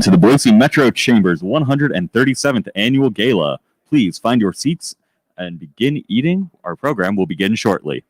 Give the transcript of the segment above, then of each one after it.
to the Boise Metro Chamber's 137th Annual Gala. Please find your seats and begin eating. Our program will begin shortly.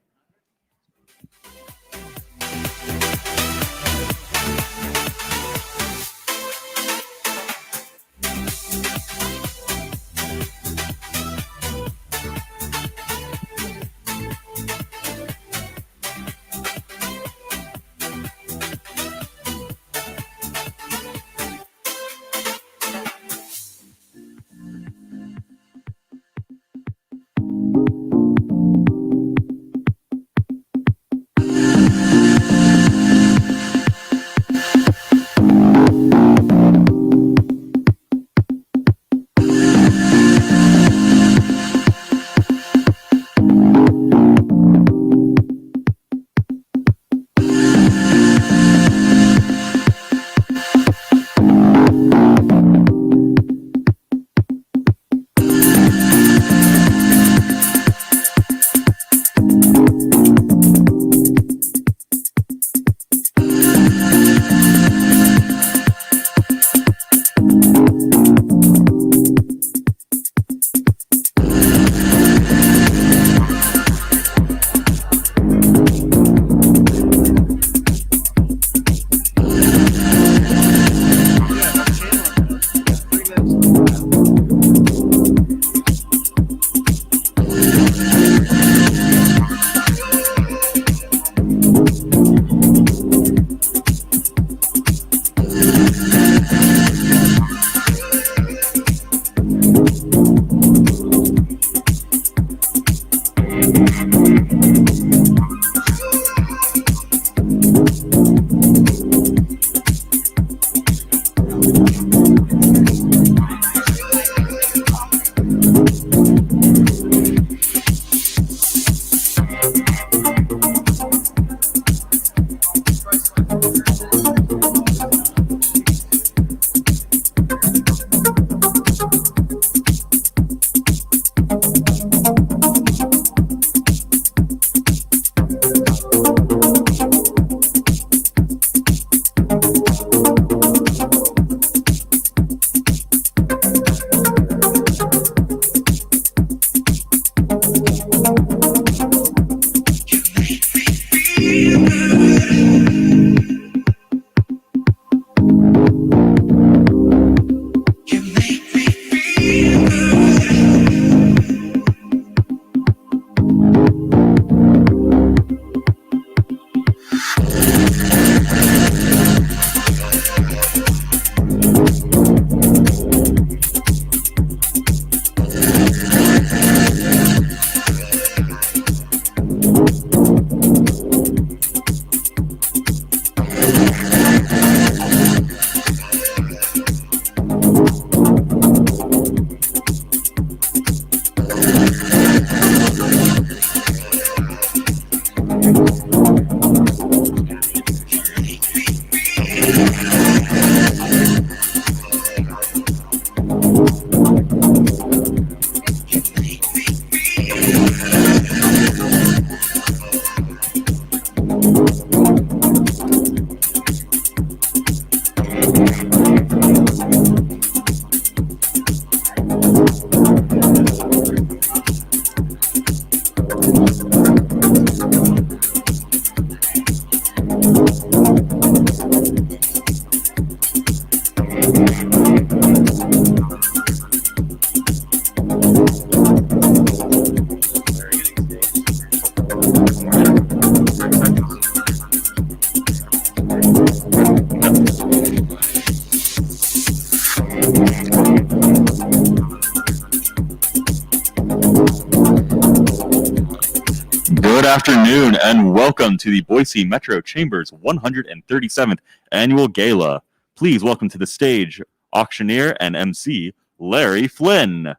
Good afternoon and welcome to the Boise Metro Chamber's 137th Annual Gala. Please welcome to the stage auctioneer and Emcee, Larry Flynn.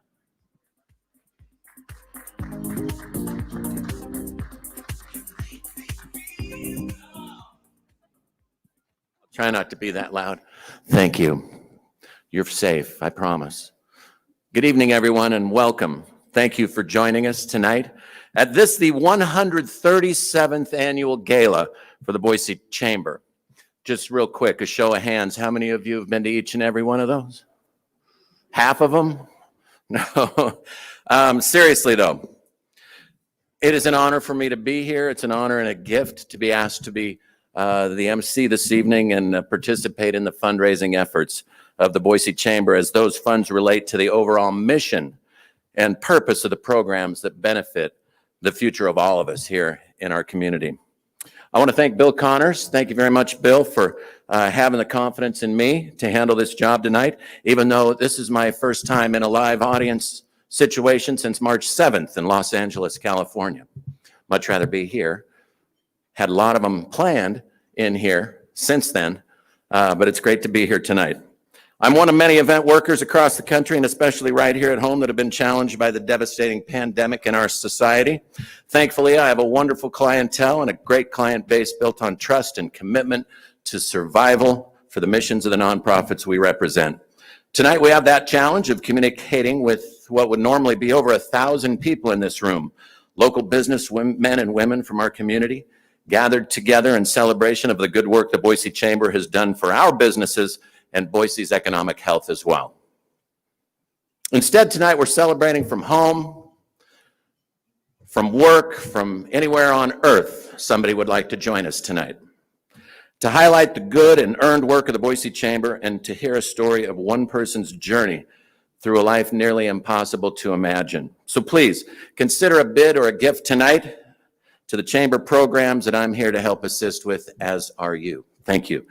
Try not to be that loud. Thank you. You're safe, I promise. Good evening, everyone, and welcome. Thank you for joining us tonight at the 137th Annual Gala for the Boise Chamber. Just real quick, a show of hands. How many of you have been to each and every one of those? Half of them? No. Seriously, though, it is an honor for me to be here. It's an honor and a gift to be asked to be the MC this evening and participate in the fundraising efforts of the Boise Chamber as those funds relate to the overall mission and purpose of the programs that benefit the future of all of us here in our community. I want to thank Bill Connors. Thank you very much, Bill, for having the confidence in me to handle this job tonight, even though this is my first time in a live audience situation since March 7th in Los Angeles, California. Much rather be here. Had a lot of them planned in here since then, but it's great to be here tonight. I'm one of many event workers across the country, and especially right here at home, that have been challenged by the devastating pandemic in our society. Thankfully, I have a wonderful clientele and a great client base built on trust and commitment to survival for the missions of the nonprofits we represent. Tonight, we have that challenge of communicating with what would normally be over 1,000 people in this room, local business men and women from our community, gathered together in celebration of the good work the Boise Chamber has done for our businesses and Boise's economic health as well. Instead, tonight we're celebrating from home, from work, from anywhere on earth somebody would like to join us tonight to highlight the good and earned work of the Boise Chamber and to hear a story of one person's journey through a life nearly impossible to imagine. So please consider a bid or a gift tonight to the Chamber programs that I'm here to help assist with, as are you. Thank you.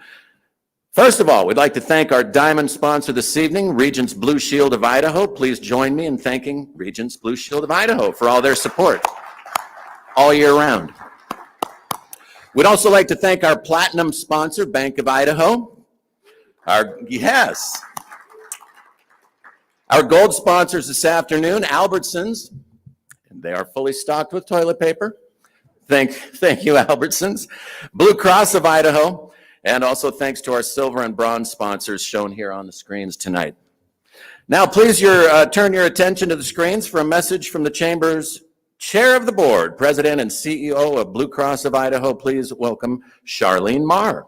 First of all, we'd like to thank our diamond sponsor this evening, Regents Blue Shield of Idaho. Please join me in thanking Regents Blue Shield of Idaho for all their support all year round. We'd also like to thank our platinum sponsor, Bank of Idaho. Our gold sponsors this afternoon, Albertsons, and they are fully stocked with toilet paper. Thank you, Albertsons. Blue Cross of Idaho. And also thanks to our silver and bronze sponsors shown here on the screens tonight. Now, please turn your attention to the screens for a message from the Chamber's Chair of the Board, President and CEO of Blue Cross of Idaho. Please welcome Charlene Marr.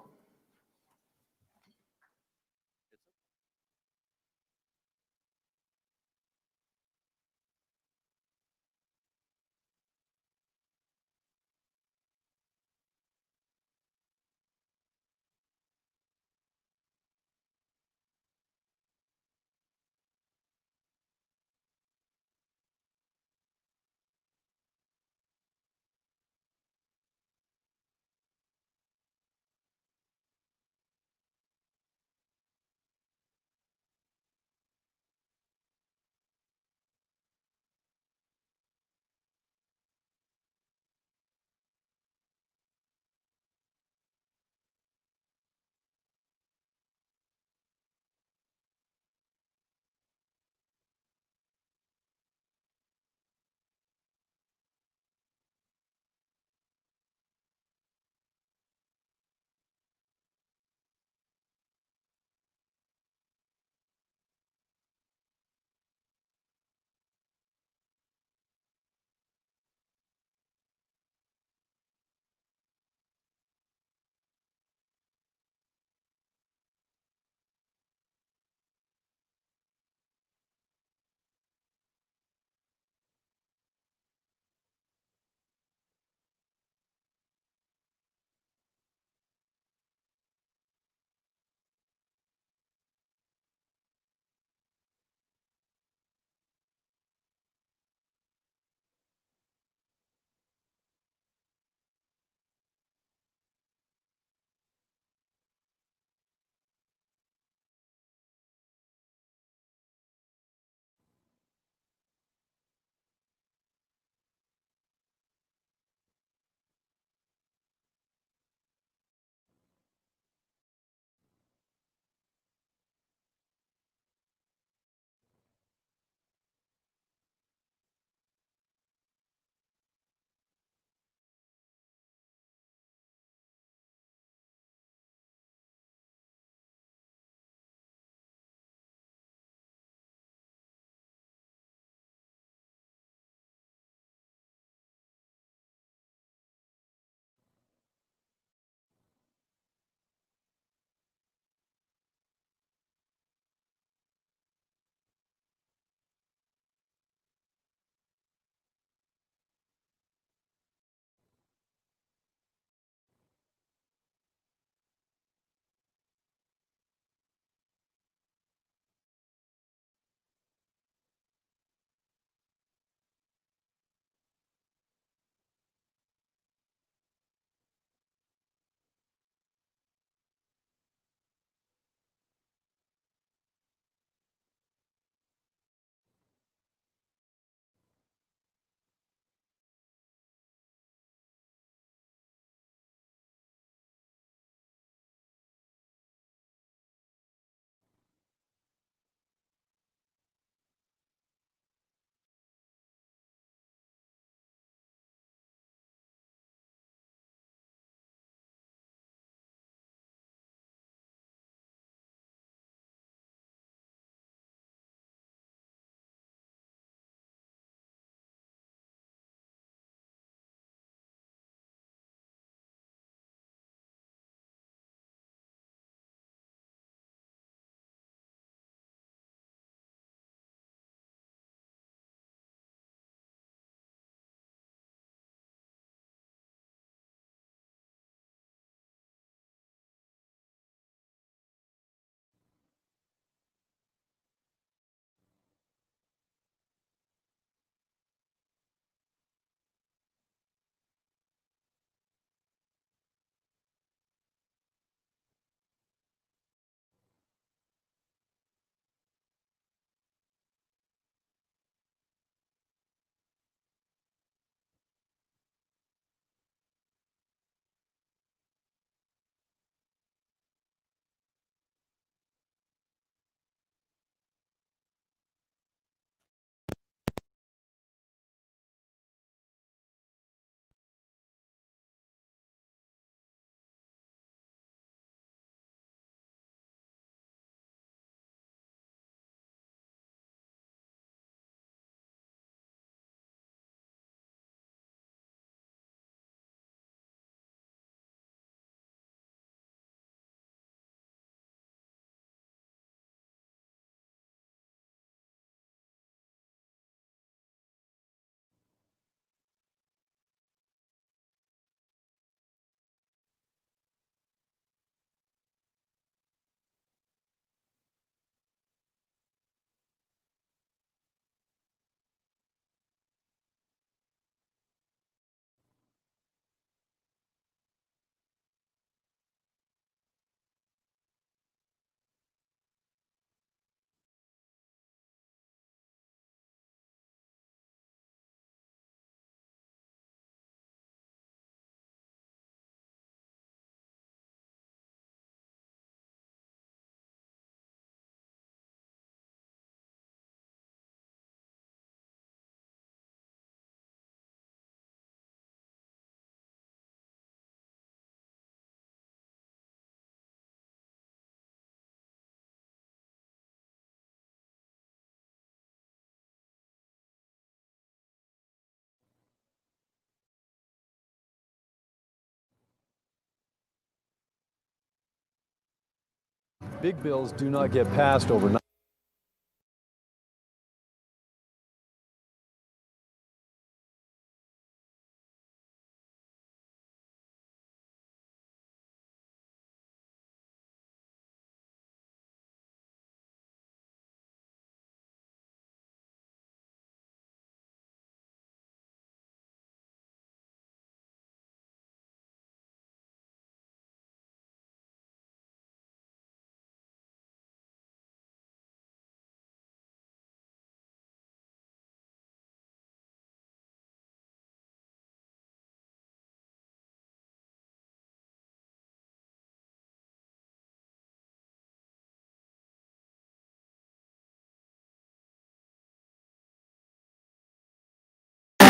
Big bills do not get passed overnight.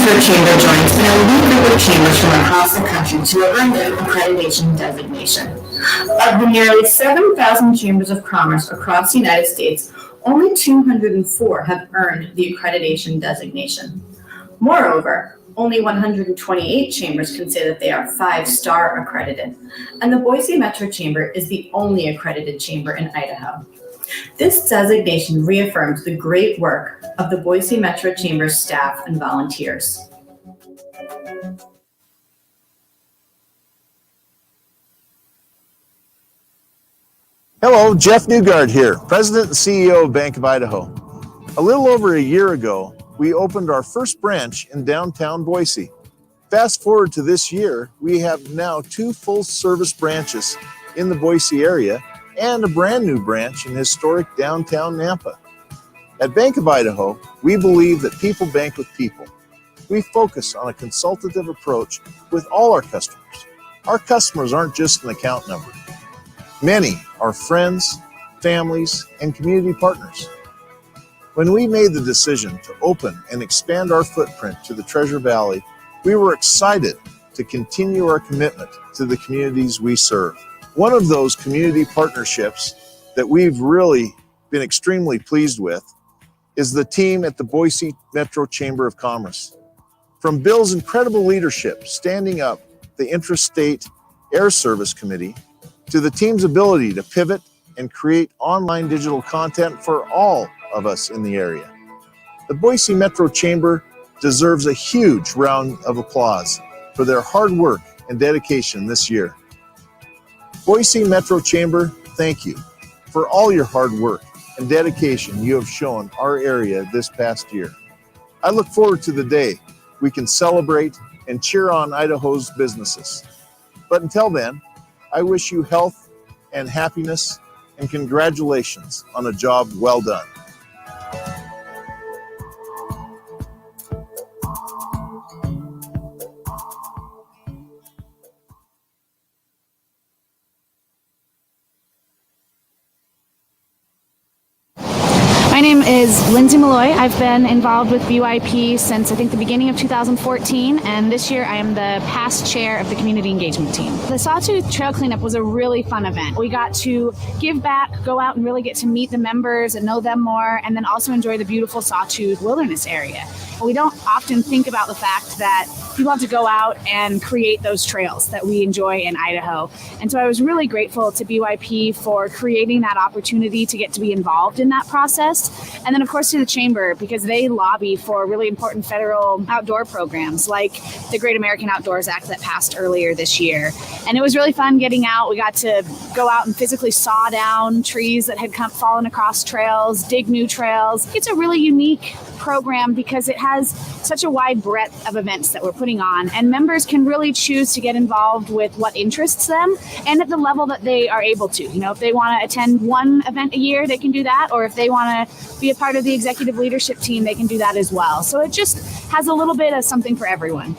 Metro Chamber joins an elite group of chambers from across the country to earn their accreditation designation. Of the nearly 7,000 chambers of commerce across the United States, only 204 have earned the accreditation designation. Moreover, only 128 chambers can say that they are 5-star accredited, and the Boise Metro Chamber is the only accredited chamber in Idaho. This designation reaffirms the great work of the Boise Metro Chamber staff and volunteers. Hello, Jeff Newgard here, President and CEO of Bank of Idaho. A little over a year ago, we opened our first branch in downtown Boise. Fast forward to this year, we have now 2 full-service branches in the Boise area and a brand new branch in historic downtown Nampa. At Bank of Idaho, we believe that people bank with people. We focus on a consultative approach with all our customers. Our customers aren't just an account number. Many are friends, families, and community partners. When we made the decision to open and expand our footprint to the Treasure Valley, we were excited to continue our commitment to the communities we serve. One of those community partnerships that we've really been extremely pleased with is the team at the Boise Metro Chamber of Commerce. From Bill's incredible leadership standing up the Intrastate Air Service Committee to the team's ability to pivot and create online digital content for all of us in the area. The Boise Metro Chamber deserves a huge round of applause for their hard work and dedication this year. Boise Metro Chamber, thank you for all your hard work and dedication you have shown our area this past year. I look forward to the day we can celebrate and cheer on Idaho's businesses. But until then, I wish you health and happiness and congratulations on a job well done. My name is Lindsay Malloy. I've been involved with BYP since I think the beginning of 2014, and this year I am the past chair of the community engagement team. The Sawtooth Trail Cleanup was a really fun event. We got to give back, go out and really get to meet the members and know them more, and then also enjoy the beautiful Sawtooth wilderness area. We don't often think about the fact that people have to go out and create those trails that we enjoy in Idaho. And so I was really grateful to BYP for creating that opportunity to get to be involved in that process. And then, of course, to the Chamber, because they lobby for really important federal outdoor programs like the Great American Outdoors Act that passed earlier this year. And it was really fun getting out. We got to go out and physically saw down trees that had fallen across trails, dig new trails. It's a really unique program because it has such a wide breadth of events that we're putting on, and members can really choose to get involved with what interests them and at the level that they are able to. You know, if they want to attend one event a year, they can do that, or if they want to be a part of the executive leadership team, they can do that as well. So it just has a little bit of something for everyone.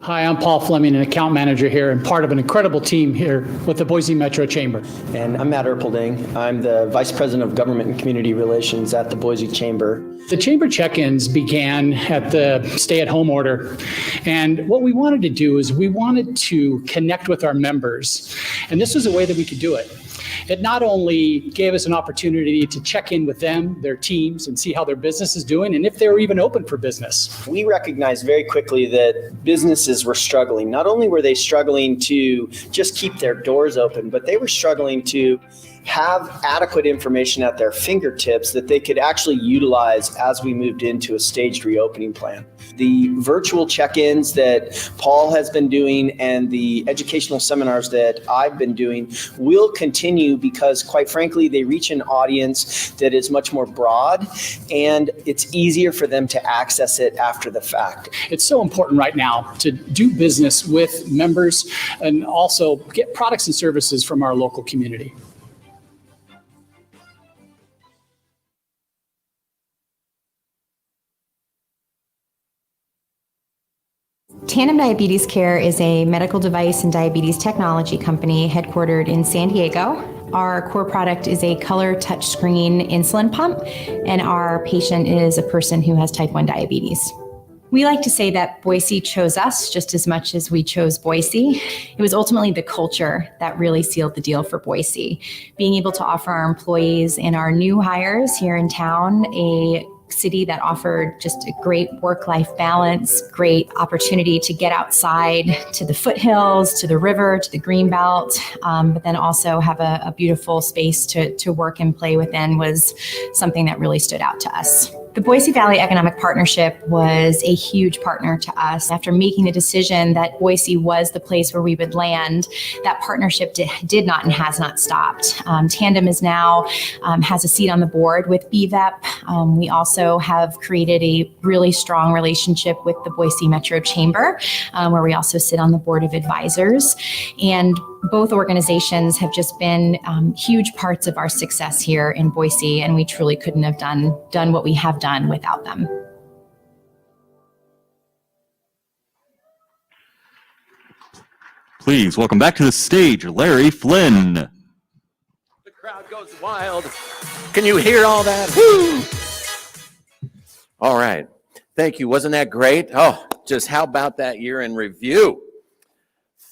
Hi, I'm Paul Fleming, an account manager here and part of an incredible team here with the Boise Metro Chamber. And I'm Matt Erpelding. I'm the Vice President of Government and Community Relations at the Boise Chamber. The Chamber check-ins began at the stay-at-home order. And what we wanted to do is we wanted to connect with our members. And this was a way that we could do it. It not only gave us an opportunity to check in with them, their teams, and see how their business is doing and if they were even open for business. We recognized very quickly that businesses were struggling. Not only were they struggling to just keep their doors open, but they were struggling to have adequate information at their fingertips that they could actually utilize as we moved into a staged reopening plan. The virtual check-ins that Paul has been doing and the educational seminars that I've been doing will continue because, quite frankly, they reach an audience that is much more broad and it's easier for them to access it after the fact. It's so important right now to do business with members and also get products and services from our local community. Tandem Diabetes Care is a medical device and diabetes technology company headquartered in San Diego. Our core product is a color touchscreen insulin pump, and our patient is a person who has type 1 diabetes. We like to say that Boise chose us just as much as we chose Boise. It was ultimately the culture that really sealed the deal for Boise. Being able to offer our employees and our new hires here in town a city that offered just a great work-life balance, great opportunity to get outside to the foothills, to the river, to the greenbelt, but then also have a beautiful space to work and play within was something that really stood out to us. The Boise Valley Economic Partnership was a huge partner to us. After making the decision that Boise was the place where we would land, that partnership did not and has not stopped. Tandem is now has a seat on the board with BVEP. We also have created a really strong relationship with the Boise Metro Chamber, where we also sit on the board of advisors. And both organizations have just been huge parts of our success here in Boise, and we truly couldn't have done what we have done without them. Please welcome back to the stage, Larry Flynn. The crowd goes wild. Can you hear all that? Woo! All right. Thank you. Wasn't that great? Oh, just how about that year in review?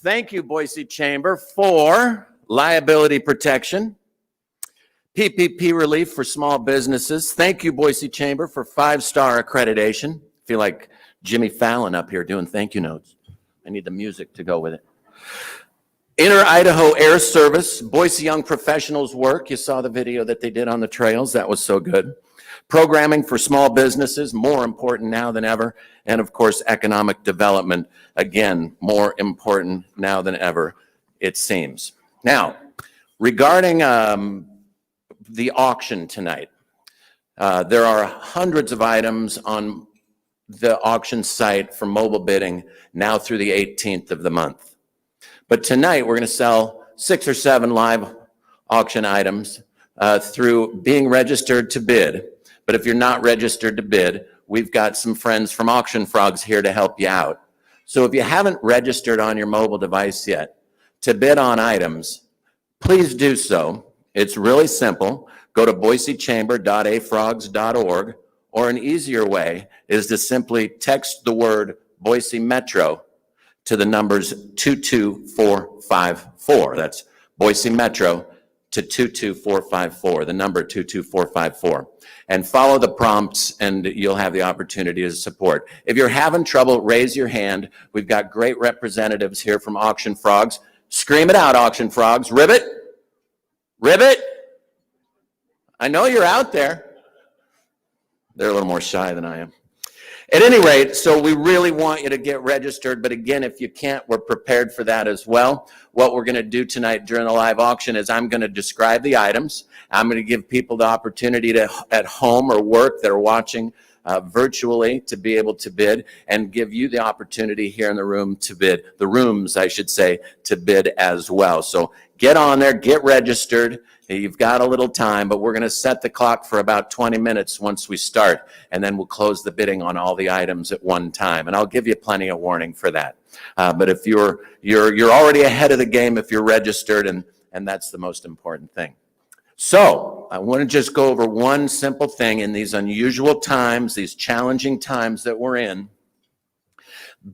Thank you, Boise Chamber, for liability protection, PPP relief for small businesses. Thank you, Boise Chamber, for 5-star accreditation. I feel like Jimmy Fallon up here doing thank you notes. I need the music to go with it. Inner Idaho Air Service, Boise Young Professionals work. You saw the video that they did on the trails. That was so good. Programming for small businesses, more important now than ever. And of course, economic development, again, more important now than ever, it seems. Now, regarding the auction tonight, there are hundreds of items on the auction site for mobile bidding now through the 18th of the month. But tonight, we're going to sell 6 or 7 live auction items through being registered to bid. But if you're not registered to bid, we've got some friends from Auction Frogs here to help you out. So if you haven't registered on your mobile device yet to bid on items, please do so. It's really simple. Go to boisechamber.afrogs.org, or an easier way is to simply text the word Boise Metro to the numbers 22454. That's Boise Metro to 22454, the number 22454. And follow the prompts and you'll have the opportunity to support. If you're having trouble, raise your hand. We've got great representatives here from Auction Frogs. Scream it out, Auction Frogs. Ribbit? Ribbit? I know you're out there. They're a little more shy than I am. At any rate, so we really want you to get registered, but again, if you can't, we're prepared for that as well. What we're going to do tonight during the live auction is I'm going to describe the items. I'm going to give people the opportunity to, at home or work that are watching virtually, to be able to bid, and give you the opportunity here in the room to bid, the rooms, I should say, to bid as well. So get on there, get registered. You've got a little time, but we're going to set the clock for about 20 minutes once we start, and then we'll close the bidding on all the items at one time. And I'll give you plenty of warning for that. But if you're already ahead of the game if you're registered, and that's the most important thing. So I want to just go over one simple thing in these unusual times, these challenging times that we're in.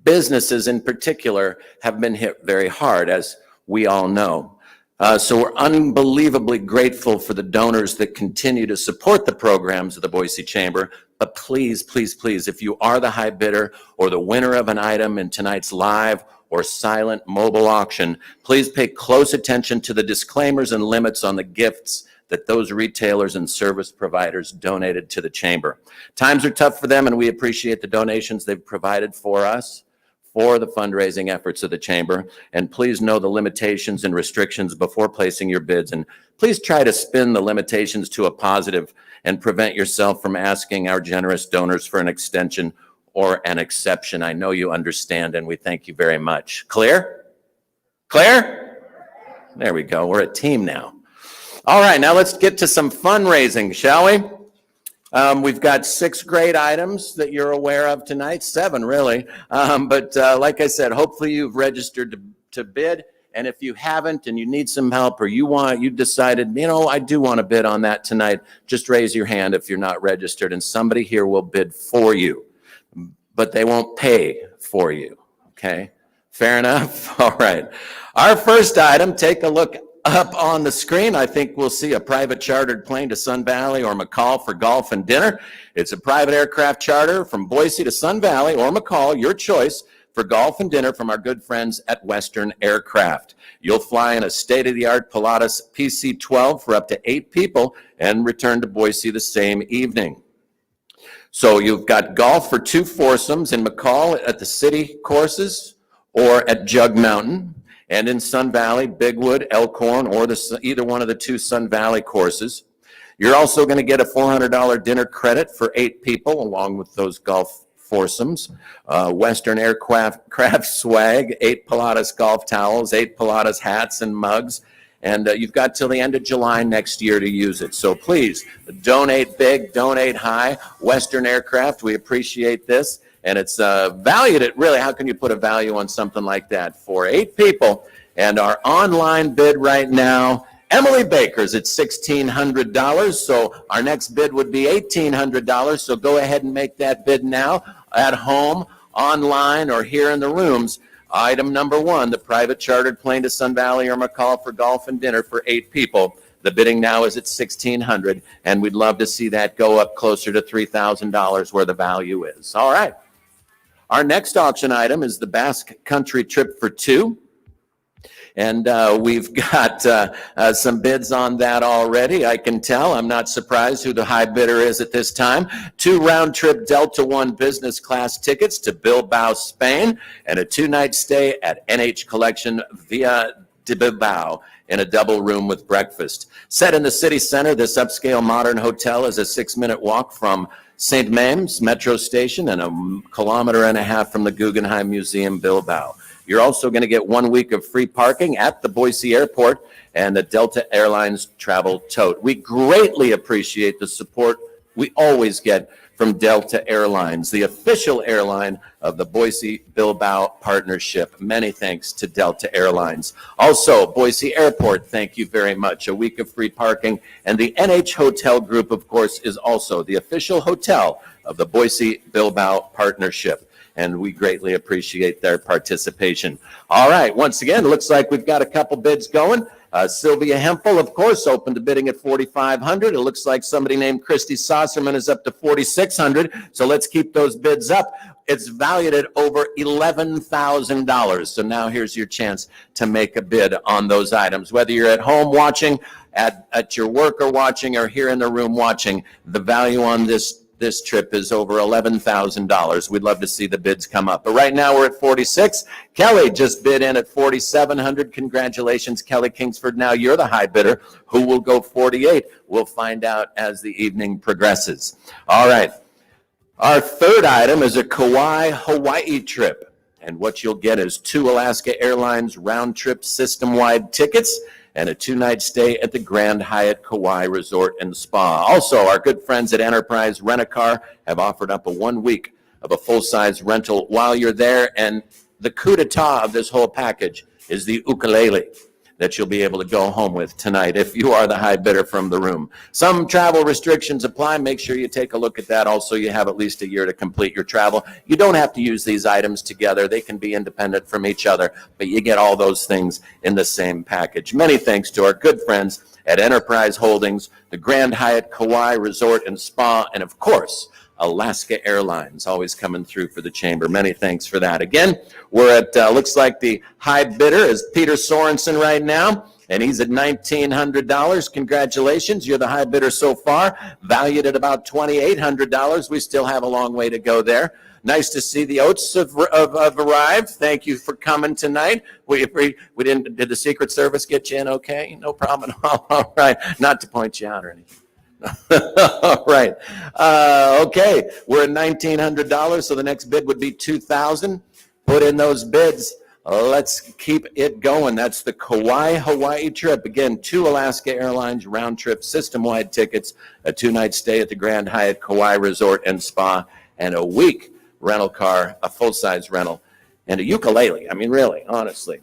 Businesses in particular have been hit very hard, as we all know. So we're unbelievably grateful for the donors that continue to support the programs of the Boise Chamber. But please, please, please, if you are the high bidder or the winner of an item in tonight's live or silent mobile auction, please pay close attention to the disclaimers and limits on the gifts that those retailers and service providers donated to the Chamber. Times are tough for them, and we appreciate the donations they've provided for us, for the fundraising efforts of the Chamber. And please know the limitations and restrictions before placing your bids. And please try to spin the limitations to a positive and prevent yourself from asking our generous donors for an extension or an exception. I know you understand, and we thank you very much. Clear? Clear? There we go. We're a team now. All right, now let's get to some fundraising, shall we? We've got 6 great items that you're aware of tonight, 7 really. But like I said, hopefully you've registered to bid. And if you haven't and you need some help, or you decided, you know, I do want to bid on that tonight, just raise your hand if you're not registered, and somebody here will bid for you. But they won't pay for you, okay? Fair enough? All right. Our first item, take a look up on the screen. I think we'll see a private chartered plane to Sun Valley or McCall for golf and dinner. It's a private aircraft charter from Boise to Sun Valley or McCall, your choice, for golf and dinner from our good friends at Western Aircraft. You'll fly in a state-of-the-art Pilatus PC-12 for up to 8 people and return to Boise the same evening. So you've got golf for 2 foursomes in McCall at the city courses or at Jug Mountain, and in Sun Valley, Bigwood, Elkhorn, or either one of the 2 Sun Valley courses. You're also going to get a $400 dinner credit for 8 people, along with those golf foursomes. Western Aircraft swag, 8 Pilatus golf towels, 8 Pilatus hats and mugs. And you've got till the end of July next year to use it. So please, donate big, donate high. Western Aircraft, we appreciate this. And it's valued at, really, how can you put a value on something like that? For 8 people. And our online bid right now, Emily Baker's at $1,600. So our next bid would be $1,800. So go ahead and make that bid now at home, online, or here in the rooms. Item number 1, the private chartered plane to Sun Valley or McCall for golf and dinner for 8 people. The bidding now is at $1,600, and we'd love to see that go up closer to $3,000 where the value is. All right. Our next auction item is the Basque Country trip for 2. And we've got some bids on that already. I can tell. I'm not surprised who the high bidder is at this time. 2 round-trip Delta One business class tickets to Bilbao, Spain, and a 2-night stay at NH Collection Via de Bilbao in a double room with breakfast. Set in the city center, this upscale modern hotel is a 6-minute walk from St. Mames Metro Station and a 1.5 kilometers from the Guggenheim Museum, Bilbao. You're also going to get 1 week of free parking at the Boise Airport and the Delta Airlines travel tote. We greatly appreciate the support we always get from Delta Airlines, the official airline of the Boise Bilbao partnership. Many thanks to Delta Airlines. Also, Boise Airport, thank you very much. A week of free parking. And the NH Hotel Group, of course, is also the official hotel of the Boise Bilbao partnership. And we greatly appreciate their participation. All right, once again, it looks like we've got a couple bids going. Sylvia Hempel, of course, opened to bidding at $4,500. It looks like somebody named Christy Saucerman is up to $4,600. So let's keep those bids up. It's valued at over $11,000. So now here's your chance to make a bid on those items. Whether you're at home watching, at your work or watching, or here in the room watching, the value on this trip is over $11,000. We'd love to see the bids come up. But right now we're at 46. Kelly just bid in at 4,700. Congratulations, Kelly Kingsford. Now you're the high bidder. Who will go 48? We'll find out as the evening progresses. All right. Our third item is a Kauai, Hawaii trip. And what you'll get is 2 Alaska Airlines round-trip system-wide tickets and a 2-night stay at the Grand Hyatt Kauai Resort and Spa. Also, our good friends at Enterprise Rent-A-Car have offered up a 1 week of a full-size rental while you're there. And the coup d'etat of this whole package is the ukulele. that you'll be able to go home with tonight if you are the high bidder from the room. Some travel restrictions apply. Make sure you take a look at that. Also, you have at least a year to complete your travel. You don't have to use these items together. They can be independent from each other, but you get all those things in the same package. Many thanks to our good friends at Enterprise Holdings, the Grand Hyatt Kauai Resort and Spa, and of course, Alaska Airlines, always coming through for the chamber. Many thanks for that. Again, we're at, looks like the high bidder is Peter Sorensen right now, and he's at $1,900. Congratulations, you're the high bidder so far, valued at about $2,800. We still have a long way to go there. Nice to see the Oats have arrived. Thank you for coming tonight. We didn't, did the Secret Service get you in okay? No problem at all. All right, not to point you out or anything. All right. Okay, we're at $1,900, so the next bid would be $2,000. Put in those bids. Let's keep it going. That's the Kauai, Hawaii trip. Again, 2 Alaska Airlines round-trip system-wide tickets, a 2-night stay at the Grand Hyatt Kauai Resort and Spa, and a week rental car, a full-size rental, and a ukulele. I mean, really, honestly.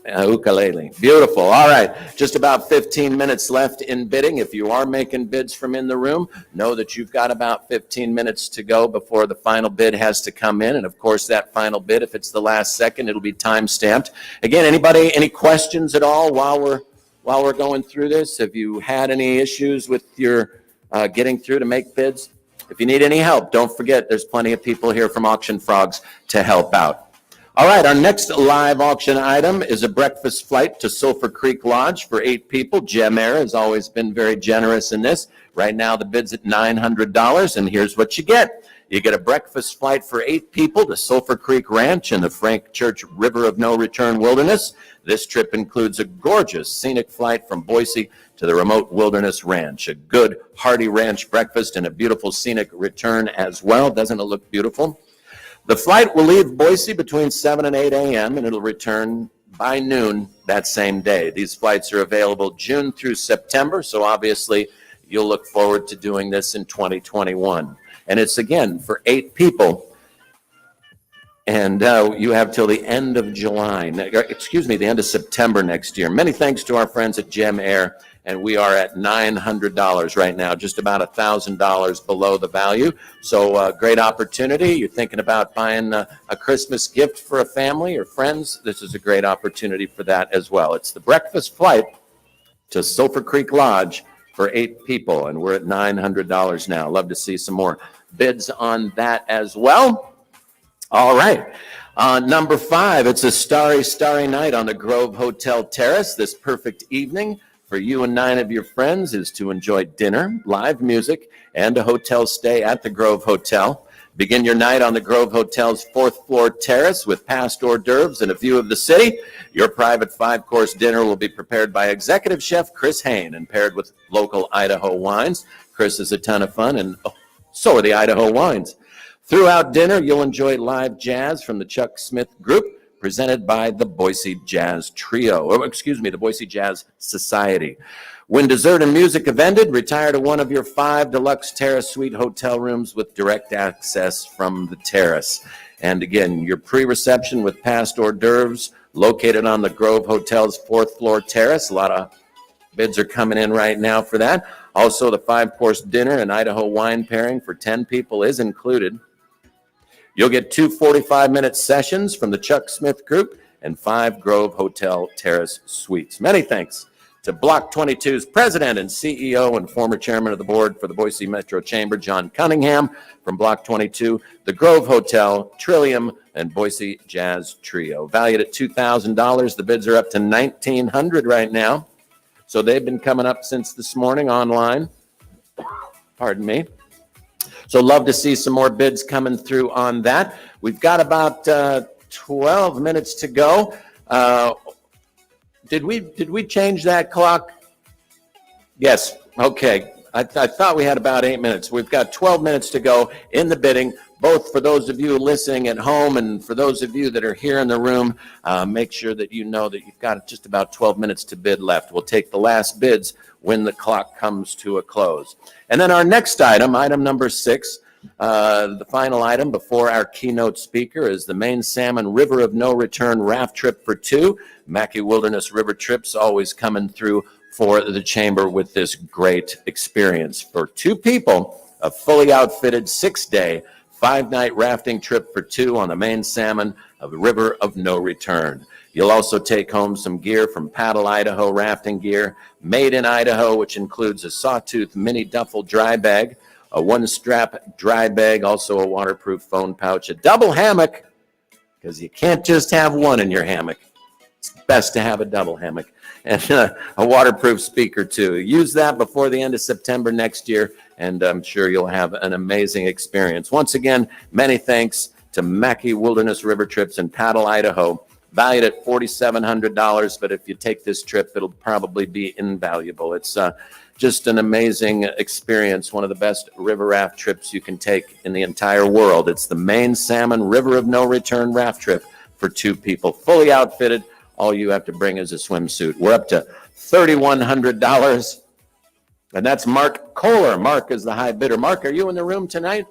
Ukulele. Beautiful. All right. Just about 15 minutes left in bidding. If you are making bids from in the room, know that you've got about 15 minutes to go before the final bid has to come in. And of course, that final bid, if it's the last second, it'll be time stamped. Again, anybody, any questions at all while we're going through this? Have you had any issues with your getting through to make bids? If you need any help, don't forget there's plenty of people here from Auction Frogs to help out. All right, our next live auction item is a breakfast flight to Sulphur Creek Lodge for 8 people. Gem Air has always been very generous in this. Right now, the bid's at $900, and here's what you get. You get a breakfast flight for 8 people to Sulphur Creek Ranch in the Frank Church River of No Return Wilderness. This trip includes a gorgeous scenic flight from Boise to the remote Wilderness Ranch, a good hearty ranch breakfast, and a beautiful scenic return as well. Doesn't it look beautiful? The flight will leave Boise between 7 and 8 a.m., and it'll return by noon that same day. These flights are available June through September, so obviously you'll look forward to doing this in 2021. And it's, again, for 8 people, and you have till the end of July, the end of September next year. Many thanks to our friends at Gem Air, and we are at $900 right now, just about $1,000 below the value. So great opportunity. You're thinking about buying a Christmas gift for a family or friends. This is a great opportunity for that as well. It's the breakfast flight to Sulphur Creek Lodge for 8 people, and we're at $900 now. Love to see some more bids on that as well. All right. Number 5, it's a starry night on the Grove Hotel Terrace. This perfect evening for you and 9 of your friends is to enjoy dinner, live music, and a hotel stay at the Grove Hotel. Begin your night on the Grove Hotel's 4th floor terrace with past hors d'oeuvres and a view of the city. Your private 5-course dinner will be prepared by executive chef Chris Hain and paired with local Idaho wines. Chris is a ton of fun, and so are the Idaho wines. Throughout dinner, you'll enjoy live jazz from the Chuck Smith Group, presented by the Boise Jazz the Boise Jazz Society. When dessert and music have ended, retire to one of your 5 deluxe terrace suite hotel rooms with direct access from the terrace. And again, your pre-reception with past hors d'oeuvres located on the Grove Hotel's 4th floor terrace. A lot of bids are coming in right now for that. Also, the 5-course dinner and Idaho wine pairing for 10 people is included. You'll get 2 45-minute sessions from the Chuck Smith Group and 5 Grove Hotel Terrace suites. Many thanks to Block 22's president and CEO and former chairman of the board for the Boise Metro Chamber, John Cunningham, from Block 22, the Grove Hotel, Trillium, and Boise Jazz Trio. Valued at $2,000. The bids are up to $1,900 right now. So they've been coming up since this morning online. Pardon me. So love to see some more bids coming through on that. We've got about 12 minutes to go. Did we change that clock? Yes. Okay. I thought we had about 8 minutes. We've got 12 minutes to go in the bidding, both for those of you listening at home and for those of you that are here in the room. Make sure that you know that you've got just about 12 minutes to bid left. We'll take the last bids when the clock comes to a close. And then our next item number 6, The final item before our keynote speaker is the Maine Salmon River of No Return raft trip for two. Mackey Wilderness River Trips always coming through for the chamber with this great experience. For two people, a fully outfitted 6-day, 5-night rafting trip for two on the Maine Salmon of the River of No Return. You'll also take home some gear from Paddle Idaho Rafting Gear, made in Idaho, which includes a sawtooth mini duffel dry bag, a one-strap dry bag, also a waterproof phone pouch, a double hammock, because you can't just have one in your hammock. It's best to have a double hammock, and a waterproof speaker, too. Use that before the end of September next year, and I'm sure you'll have an amazing experience. Once again, many thanks to Mackey Wilderness River Trips in Paddle, Idaho, valued at $4,700, but if you take this trip, it'll probably be invaluable. It's just an amazing experience, one of the best river raft trips you can take in the entire world. It's the Maine Salmon River of No Return raft trip for two people, fully outfitted. All you have to bring is a swimsuit. We're up to $3,100, and that's Mark Kohler. Mark is the high bidder. Mark, are you in the room tonight?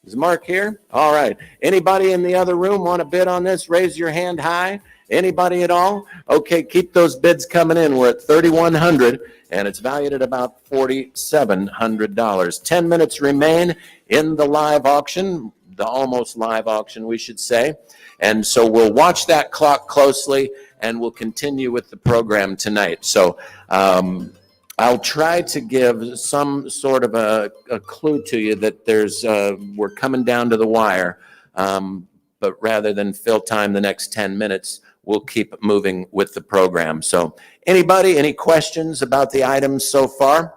Is Mark here? All right. Anybody in the other room want to bid on this? Raise your hand high. Anybody at all? Okay, keep those bids coming in. We're at $3,100, and it's valued at about $4,700. 10 minutes remain in the live auction, the almost live auction, we should say. And so we'll watch that clock closely, and we'll continue with the program tonight. So I'll try to give some sort of a clue to you that we're coming down to the wire. But rather than fill time the next 10 minutes, we'll keep moving with the program. So anybody, any questions about the items so far?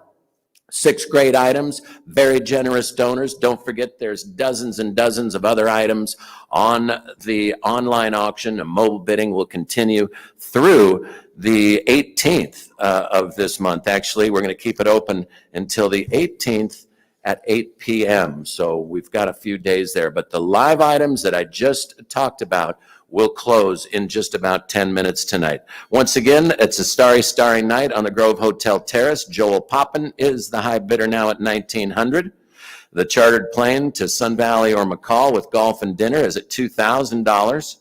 6 great items, very generous donors. Don't forget there's dozens and dozens of other items on the online auction. And mobile bidding will continue through the 18th of this month. Actually, we're going to keep it open until the 18th at 8 p.m. So we've got a few days there. But the live items that I just talked about will close in just about 10 minutes tonight. Once again, it's a starry night on the Grove Hotel Terrace. Joel Poppin is the high bidder now at $1,900. The chartered plane to Sun Valley or McCall with golf and dinner is at $2,000.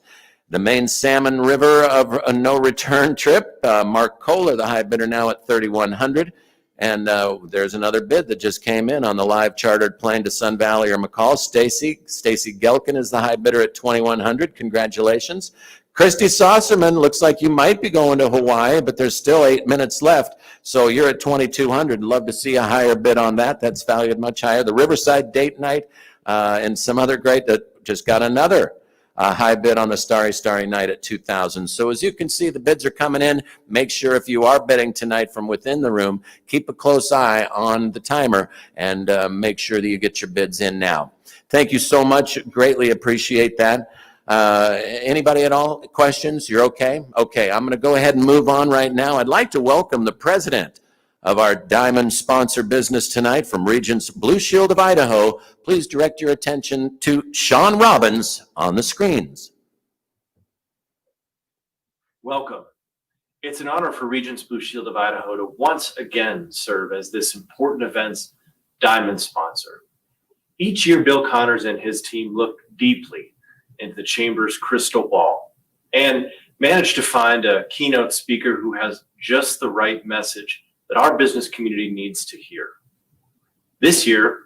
The Maine Salmon River of a No Return trip, Mark Kohler, the high bidder now at $3,100. And there's another bid that just came in on the live chartered plane to Sun Valley or McCall. Stacy Gelkin is the high bidder at $2,100. Congratulations. Christy Saucerman, looks like you might be going to Hawaii, but there's still 8 minutes left. So you're at $2,200. Love to see a higher bid on that. That's valued much higher. The Riverside Date Night and some other great that just got another high bid on the Starry Night at $2,000. So as you can see, the bids are coming in. Make sure if you are bidding tonight from within the room, keep a close eye on the timer and make sure that you get your bids in now. Thank you so much. Greatly appreciate that. Anybody at all? Questions? You're okay? Okay, I'm going to go ahead and move on right now. I'd like to welcome the president of our diamond sponsor business tonight from Regents Blue Shield of Idaho. Please direct your attention to Sean Robbins on the screens. Welcome. It's an honor for Regents Blue Shield of Idaho to once again serve as this important event's diamond sponsor. Each year, Bill Connors and his team look deeply into the Chamber's crystal ball and manage to find a keynote speaker who has just the right message that our business community needs to hear. This year,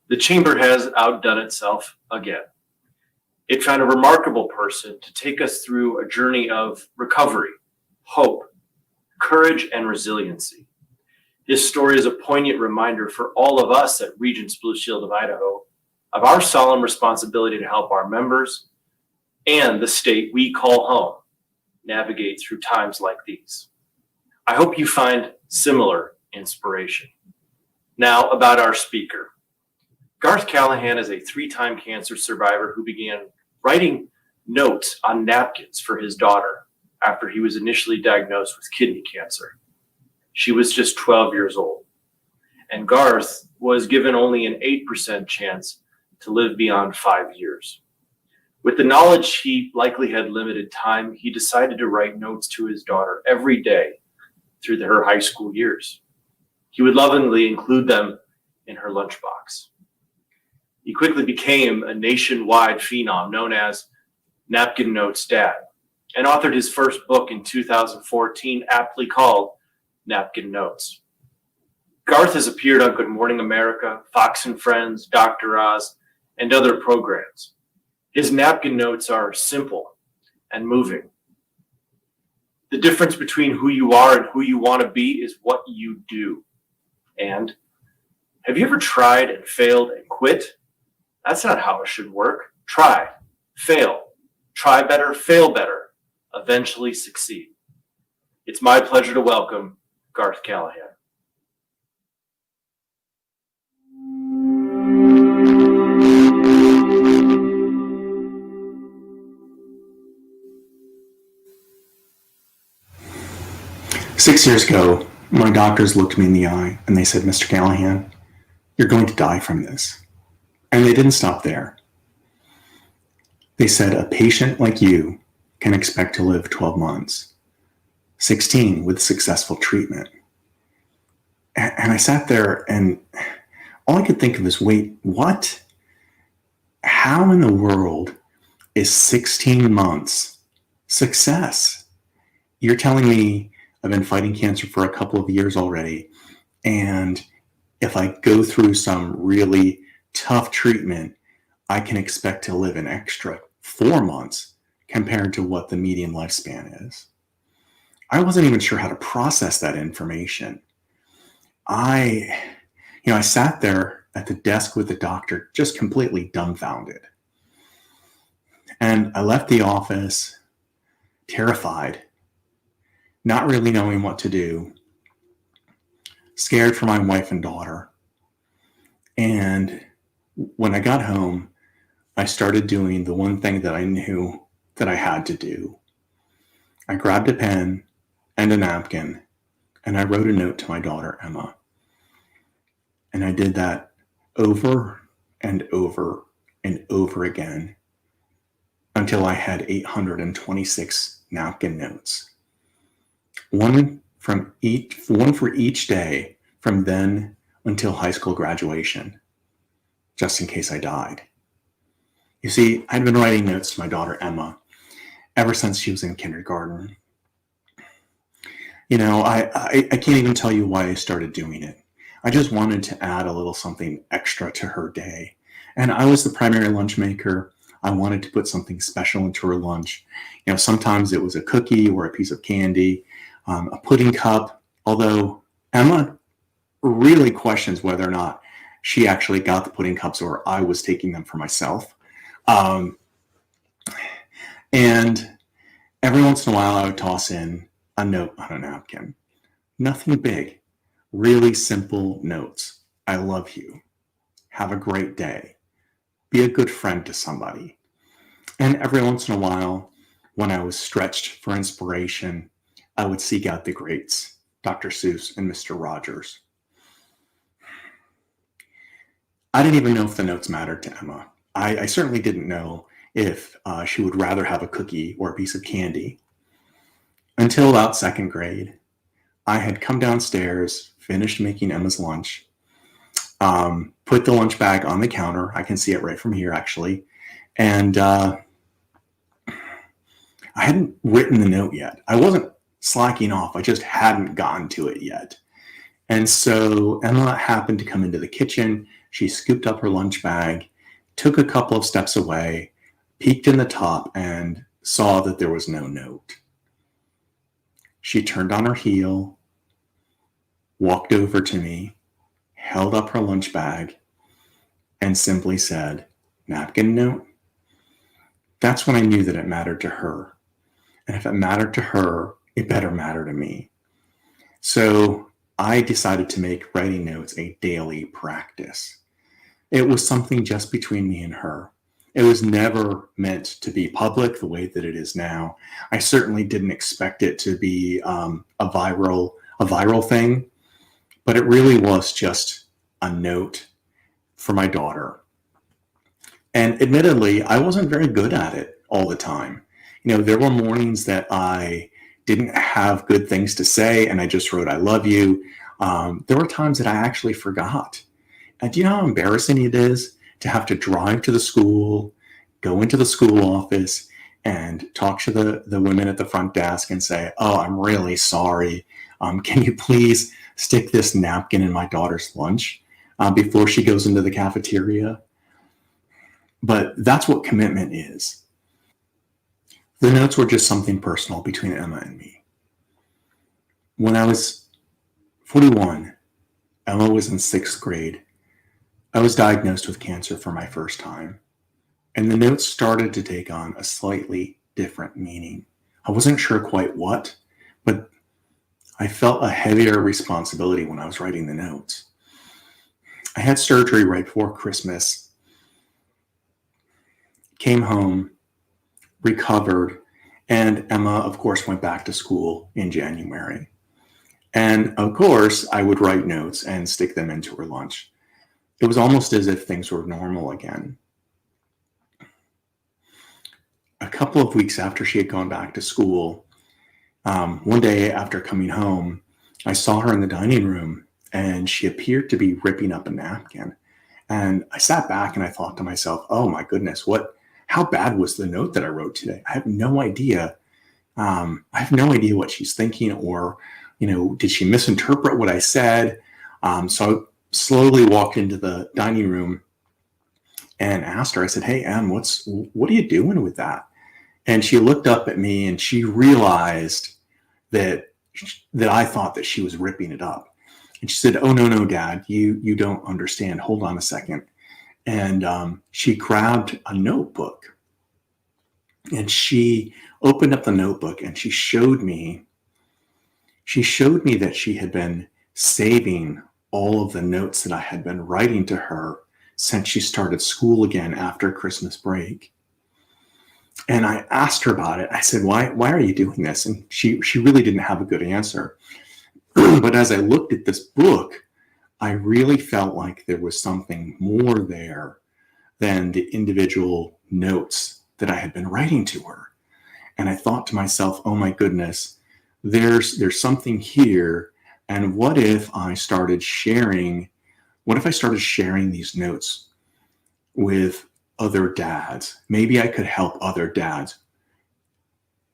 the Chamber has outdone itself again. It found a remarkable person to take us through a journey of recovery, hope, courage, and resiliency. His story is a poignant reminder for all of us at Regents Blue Shield of Idaho of our solemn responsibility to help our members and the state we call home navigate through times like these. I hope you find similar inspiration. Now about our speaker. Garth Callaghan is a 3-time cancer survivor who began writing notes on napkins for his daughter after he was initially diagnosed with kidney cancer. She was just 12 years old, and Garth was given only an 8% chance to live beyond 5 years. With the knowledge he likely had limited time, he decided to write notes to his daughter every day through her high school years. He would lovingly include them in her lunchbox. He quickly became a nationwide phenom known as Napkin Notes Dad, and authored his first book in 2014, aptly called Napkin Notes. Garth has appeared on Good Morning America, Fox and Friends, Dr. Oz, and other programs. His napkin notes are simple and moving. The difference between who you are and who you want to be is what you do. And have you ever tried and failed and quit? That's not how it should work. Try, fail, try better, fail better, eventually succeed. It's my pleasure to welcome Garth Callaghan. Six years ago, my doctors looked me in the eye and they said, Mr. Callaghan, you're going to die from this. And they didn't stop there. They said, a patient like you can expect to live 12 months, 16 with successful treatment. And I sat there and all I could think of is, wait, what? How in the world is 16 months success? You're telling me I've been fighting cancer for a couple of years already, and if I go through some really tough treatment, I can expect to live an extra 4 months compared to what the median lifespan is. I wasn't even sure how to process that information. I sat there at the desk with the doctor, just completely dumbfounded. And I left the office terrified, not really knowing what to do, scared for my wife and daughter. And when I got home, I started doing the one thing that I knew that I had to do. I grabbed a pen and a napkin, and I wrote a note to my daughter, Emma. And I did that over and over and over again until I had 826 napkin notes. One for each day from then until high school graduation, just in case I died. You see, I'd been writing notes to my daughter, Emma, ever since she was in kindergarten. I can't even tell you why I started doing it. I just wanted to add a little something extra to her day. And I was the primary lunch maker. I wanted to put something special into her lunch. Sometimes it was a cookie or a piece of candy, a pudding cup, although Emma really questions whether or not she actually got the pudding cups or I was taking them for myself. And every once in a while I would toss in a note on a napkin. Nothing big, really simple notes. I love you. Have a great day. Be a good friend to somebody. And every once in a while, when I was stretched for inspiration, I would seek out the greats, Dr. Seuss and Mr. Rogers. I didn't even know if the notes mattered to Emma. I certainly didn't know if she would rather have a cookie or a piece of candy. Until about second grade, I had come downstairs, finished making Emma's lunch, put the lunch bag on the counter. I can see it right from here, actually. And I hadn't written the note yet. I wasn't slacking off. I just hadn't gotten to it yet. And so Emma happened to come into the kitchen. She scooped up her lunch bag, took a couple of steps away, peeked in the top, and saw that there was no note. She turned on her heel, walked over to me, held up her lunch bag, and simply said, "Napkin note?" That's when I knew that it mattered to her. And if it mattered to her, it better matter to me. So I decided to make writing notes a daily practice. It was something just between me and her. It was never meant to be public the way that it is now. I certainly didn't expect it to be a viral thing, but it really was just a note for my daughter. And admittedly, I wasn't very good at it all the time. There were mornings that I didn't have good things to say and I just wrote, "I love you." There were times that I actually forgot. Do you know how embarrassing it is to have to drive to the school, go into the school office, and talk to the women at the front desk and say, "Oh, I'm really sorry. Can you please stick this napkin in my daughter's lunch before she goes into the cafeteria?" But that's what commitment is. The notes were just something personal between Emma and me. When I was 41, Emma was in 6th grade. I was diagnosed with cancer for my first time, and the notes started to take on a slightly different meaning. I wasn't sure quite what, but I felt a heavier responsibility when I was writing the notes. I had surgery right before Christmas, came home, recovered, and Emma, of course, went back to school in January. And of course, I would write notes and stick them into her lunch. It was almost as if things were normal again. A couple of weeks after she had gone back to school, one day after coming home, I saw her in the dining room and she appeared to be ripping up a napkin. And I sat back and I thought to myself, oh my goodness, how bad was the note that I wrote today? I have no idea. I have no idea what she's thinking, or, did she misinterpret what I said? So I slowly walked into the dining room and asked her, I said, "Hey, Em, what are you doing with that?" And she looked up at me and she realized that I thought that she was ripping it up. And she said, "Oh, no, Dad, you don't understand. Hold on a second." And she grabbed a notebook and she opened up the notebook and she showed me that she had been saving all of the notes that I had been writing to her since she started school again after Christmas break. And I asked her about it. I said, why are you doing this? And she really didn't have a good answer. But as I looked at this book, I really felt like there was something more there than the individual notes that I had been writing to her. And I thought to myself, oh my goodness, there's something here. And what if I started sharing these notes with other dads? Maybe I could help other dads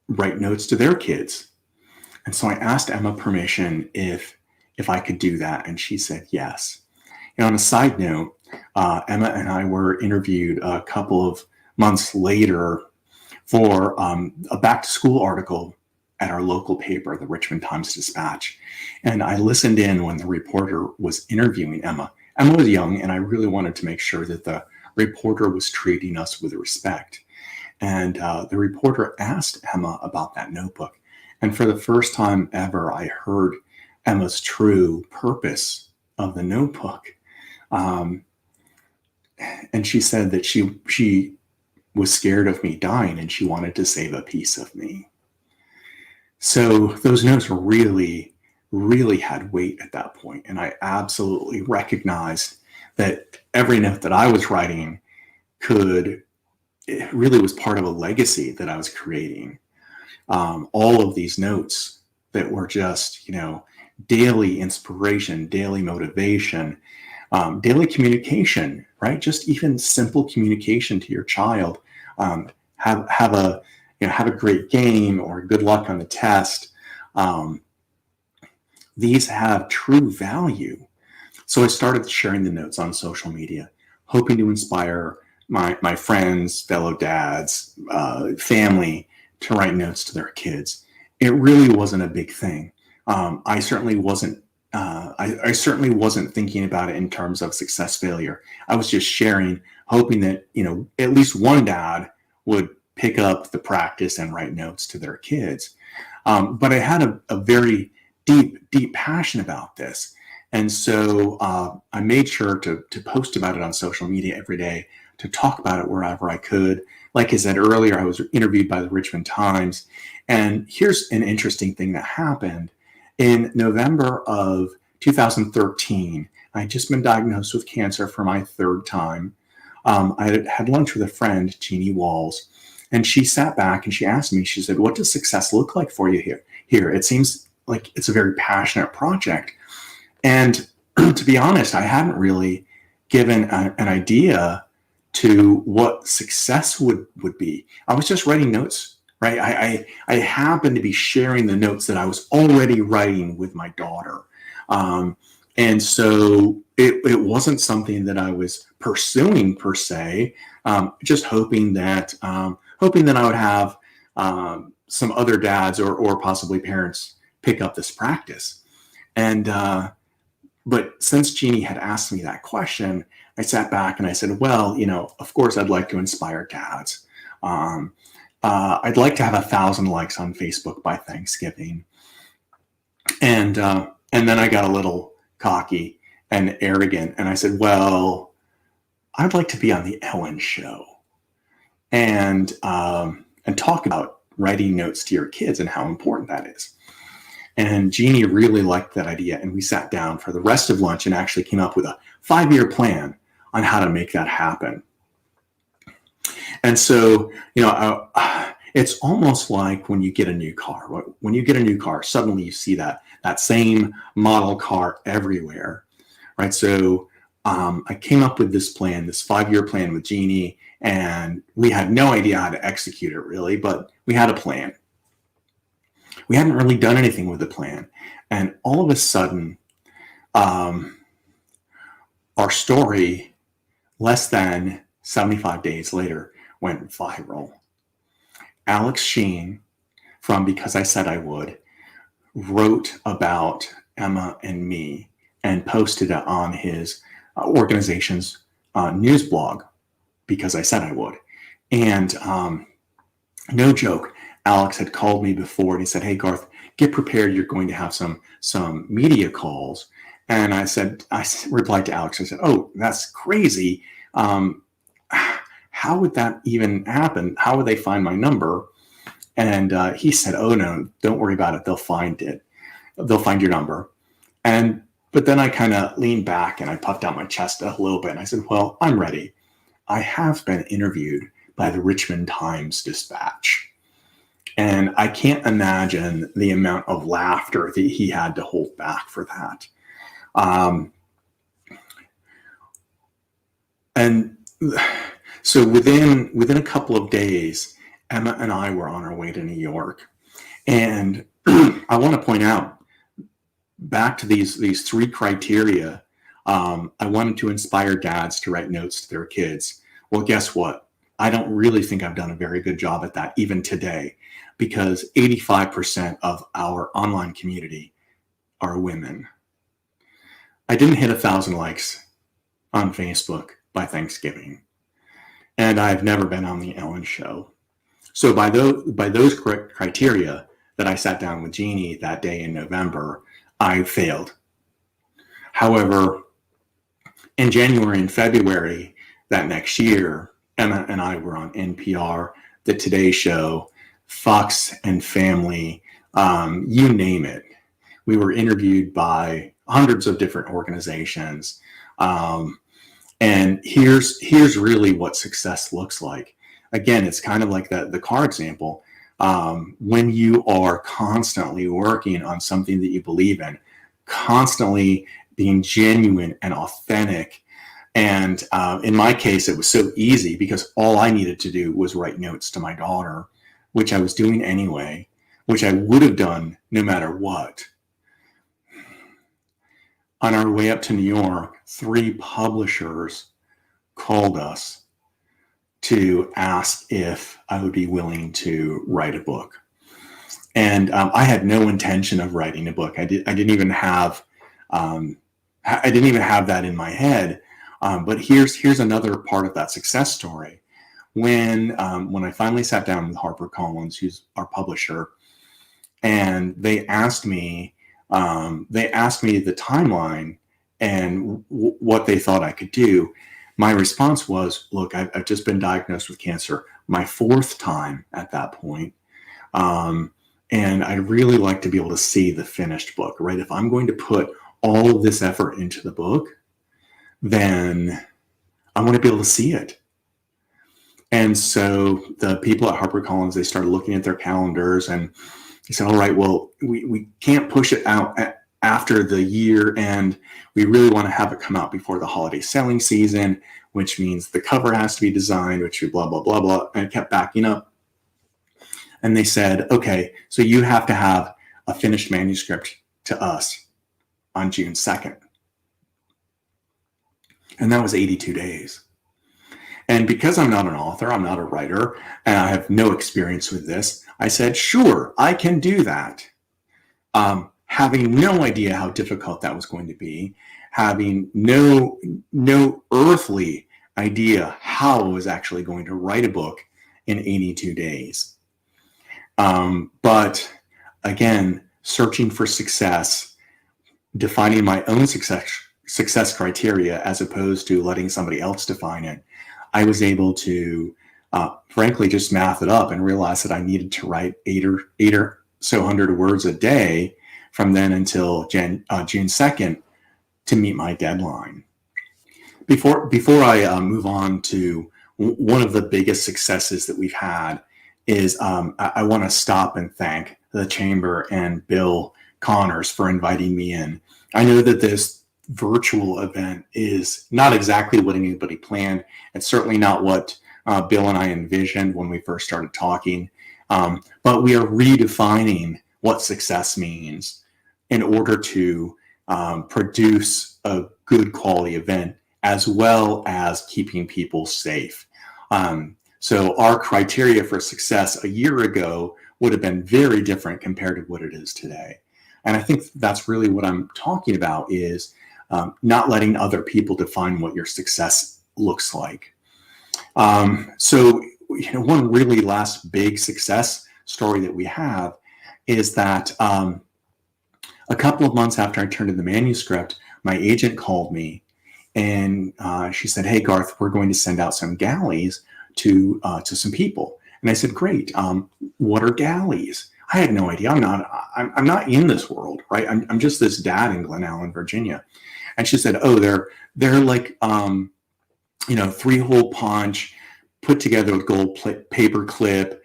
write notes to their kids. And so I asked Emma permission if I could do that, and she said yes. And on a side note, Emma and I were interviewed a couple of months later for a back-to-school article at our local paper, the Richmond Times-Dispatch. And I listened in when the reporter was interviewing Emma. Emma was young, and I really wanted to make sure that the reporter was treating us with respect. And the reporter asked Emma about that notebook. And for the first time ever, I heard Emma's true purpose of the notebook. And she said that she was scared of me dying and she wanted to save a piece of me. So those notes really, really had weight at that point. And I absolutely recognized that every note that I was writing it really was part of a legacy that I was creating. All of these notes that were just, daily inspiration, daily motivation, daily communication, right? Just even simple communication to your child. Have a great game, or good luck on the test. These have true value. So I started sharing the notes on social media, hoping to inspire my friends, fellow dads, family to write notes to their kids. It really wasn't a big thing. I certainly wasn't thinking about it in terms of success, failure. I was just sharing, hoping that, at least one dad would pick up the practice and write notes to their kids. But I had a very deep passion about this. And so I made sure to post about it on social media every day, to talk about it wherever I could. Like I said earlier, I was interviewed by the Richmond Times. And here's an interesting thing that happened. In November of 2013, I had just been diagnosed with cancer for my 3rd time. I had lunch with a friend, Jeannie Walls, and she sat back and she asked me, she said, "What does success look like for you here? It seems like it's a very passionate project." And to be honest, I hadn't really given an idea to what success would be. I was just writing notes, right? I happened to be sharing the notes that I was already writing with my daughter. And so it wasn't something that I was pursuing per se, just hoping that I would have some other dads or possibly parents pick up this practice. And but since Jeannie had asked me that question, I sat back and I said, well, of course I'd like to inspire dads. I'd like to have 1,000 likes on Facebook by Thanksgiving. And then I got a little cocky and arrogant, and I said, well, I'd like to be on the Ellen Show and talk about writing notes to your kids and how important that is. And Jeannie really liked that idea, and we sat down for the rest of lunch and actually came up with a 5-year plan on how to make that happen. And so, it's almost like when you get a new car. When you get a new car, suddenly you see that same model car everywhere, right? So I came up with this plan, this 5-year plan with Jeannie, and we had no idea how to execute it really, but we had a plan. We hadn't really done anything with the plan. And all of a sudden, our story, less than 75 days later, went viral. Alex Sheen from Because I Said I Would wrote about Emma and me and posted it on his organization's news blog, Because I Said I Would. And no joke, Alex had called me before and he said, hey, Garth, get prepared. You're going to have some media calls. And I replied to Alex, I said, oh, that's crazy. How would that even happen? How would they find my number? And he said, oh, no, don't worry about it. They'll find it. They'll find your number. But then I kind of leaned back and I puffed out my chest a little bit. And I said, well, I'm ready. I have been interviewed by the Richmond Times-Dispatch. And I can't imagine the amount of laughter that he had to hold back for that. And so within a couple of days, Emma and I were on our way to New York. And I want to point out, back to these 3 criteria, I wanted to inspire dads to write notes to their kids. Well, guess what? I don't really think I've done a very good job at that even today, because 85% of our online community are women. I didn't hit 1,000 likes on Facebook by Thanksgiving, and I've never been on the Ellen Show. So by those criteria that I sat down with Jeannie that day in November, I failed. However, in January and February that next year, Emma and I were on NPR, The Today Show, Fox and Family, you name it. We were interviewed by hundreds of different organizations. And here's really what success looks like. Again, it's kind of like the car example. When you are constantly working on something that you believe in, constantly being genuine and authentic. And in my case, it was so easy because all I needed to do was write notes to my daughter, which I was doing anyway, which I would have done no matter what. On our way up to New York, 3 publishers called us to ask if I would be willing to write a book. And I had no intention of writing a book. I didn't even have that in my head. But here's another part of that success story. When I finally sat down with HarperCollins, who's our publisher, and they asked me the timeline and what they thought I could do, my response was, look, I've just been diagnosed with cancer, my 4th time at that point. And I'd really like to be able to see the finished book, right? If I'm going to put all of this effort into the book, then I want to be able to see it. And so the people at HarperCollins, they started looking at their calendars and they said, all right, well, we can't push it out after the year end, we really want to have it come out before the holiday selling season, which means the cover has to be designed, which is blah, blah, blah, blah. And it kept backing up. And they said, okay, so you have to have a finished manuscript to us on June 2nd. And that was 82 days. And because I'm not an author, I'm not a writer, and I have no experience with this, I said, sure, I can do that. Having no idea how difficult that was going to be, having no earthly idea how I was actually going to write a book in 82 days. But again, searching for success, defining my own success criteria as opposed to letting somebody else define it, I was able to, frankly, just math it up and realize that I needed to write 8 or so hundred words a day from then until June 2nd to meet my deadline. Before I move on to one of the biggest successes that we've had is I want to stop and thank the Chamber and Bill Connors for inviting me in. I know that this virtual event is not exactly what anybody planned. It's certainly not what Bill and I envisioned when we first started talking, but we are redefining what success means in order to produce a good quality event as well as keeping people safe. So our criteria for success a year ago would have been very different compared to what it is today. And I think that's really what I'm talking about is not letting other people define what your success looks like. So, one really last big success story that we have is that a couple of months after I turned in the manuscript, my agent called me and she said, "Hey, Garth, we're going to send out some galleys to some people." And I said, "Great. What are galleys?" I had no idea. I'm not in this world, right? I'm just this dad in Glen Allen, Virginia. And she said, "Oh, they're like 3-hole punch, put together with gold paper clip,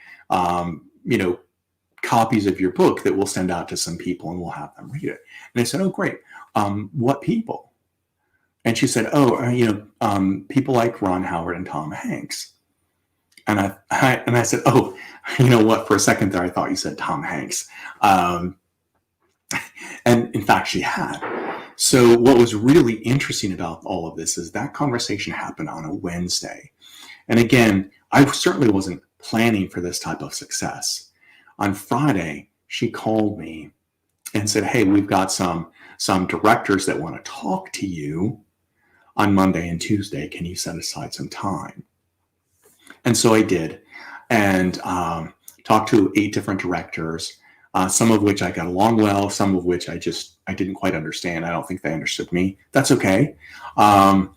copies of your book that we'll send out to some people and we'll have them read it." And I said, "Oh, great. What people?" And she said, "Oh, people like Ron Howard and Tom Hanks." And I said, "Oh, you know what? For a second there, I thought you said Tom Hanks." And in fact, she had. So what was really interesting about all of this is that conversation happened on a Wednesday. And again, I certainly wasn't planning for this type of success. On Friday, she called me and said, "Hey, we've got some directors that want to talk to you on Monday and Tuesday. Can you set aside some time?" And so I did, and talked to 8 different directors, some of which I got along well, some of which I didn't quite understand. I don't think they understood me. That's okay. And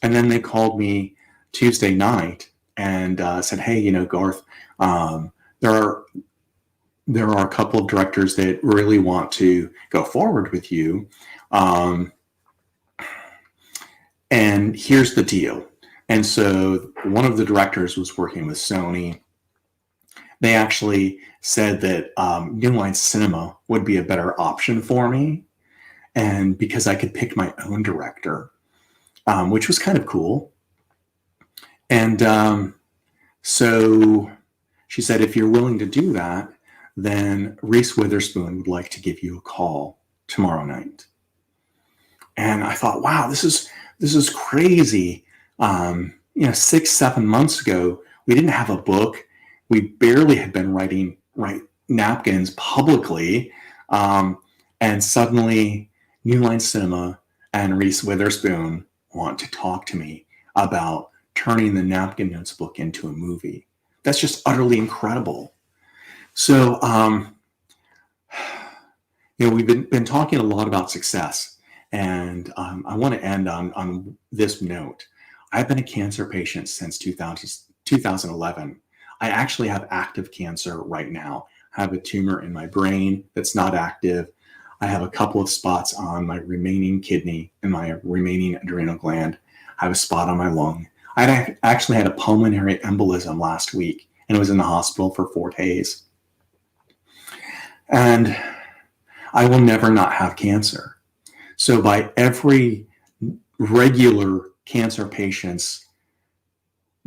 then they called me Tuesday night and said, "Hey, Garth, there are a couple of directors that really want to go forward with you. And here's the deal." And so one of the directors was working with Sony. They actually said that New Line Cinema would be a better option for me, and because I could pick my own director, which was kind of cool. And so she said, "If you're willing to do that, then Reese Witherspoon would like to give you a call tomorrow night." And I thought, wow, this is crazy. 6-7 months ago, we didn't have a book. We barely had been writing napkins publicly. And suddenly New Line Cinema and Reese Witherspoon want to talk to me about turning the Napkin Notes book into a movie. That's just utterly incredible. So, we've been talking a lot about success, and I want to end on this note. I've been a cancer patient since 2011. I actually have active cancer right now. I have a tumor in my brain that's not active. I have a couple of spots on my remaining kidney and my remaining adrenal gland. I have a spot on my lung. I actually had a pulmonary embolism last week and was in the hospital for 4 days. And I will never not have cancer. So by every regular cancer patient's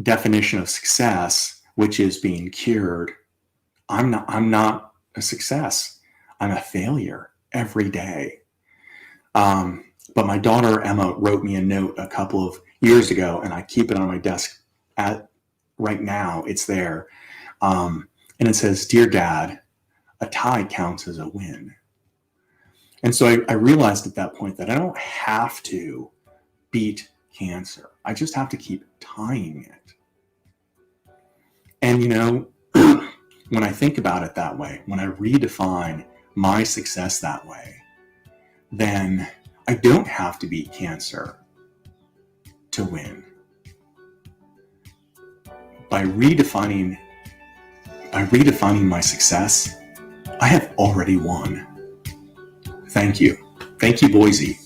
definition of success, which is being cured, I'm not a success. I'm a failure every day. But my daughter Emma wrote me a note a couple of years ago, and I keep it on my desk right now. It's there. And it says, "Dear Dad, a tie counts as a win." And so I realized at that point that I don't have to beat cancer. I just have to keep tying it. And, you know, when I think about it that way, when I redefine my success that way, then I don't have to beat cancer to win. By redefining my success, I have already won. Thank you. Thank you, Boise.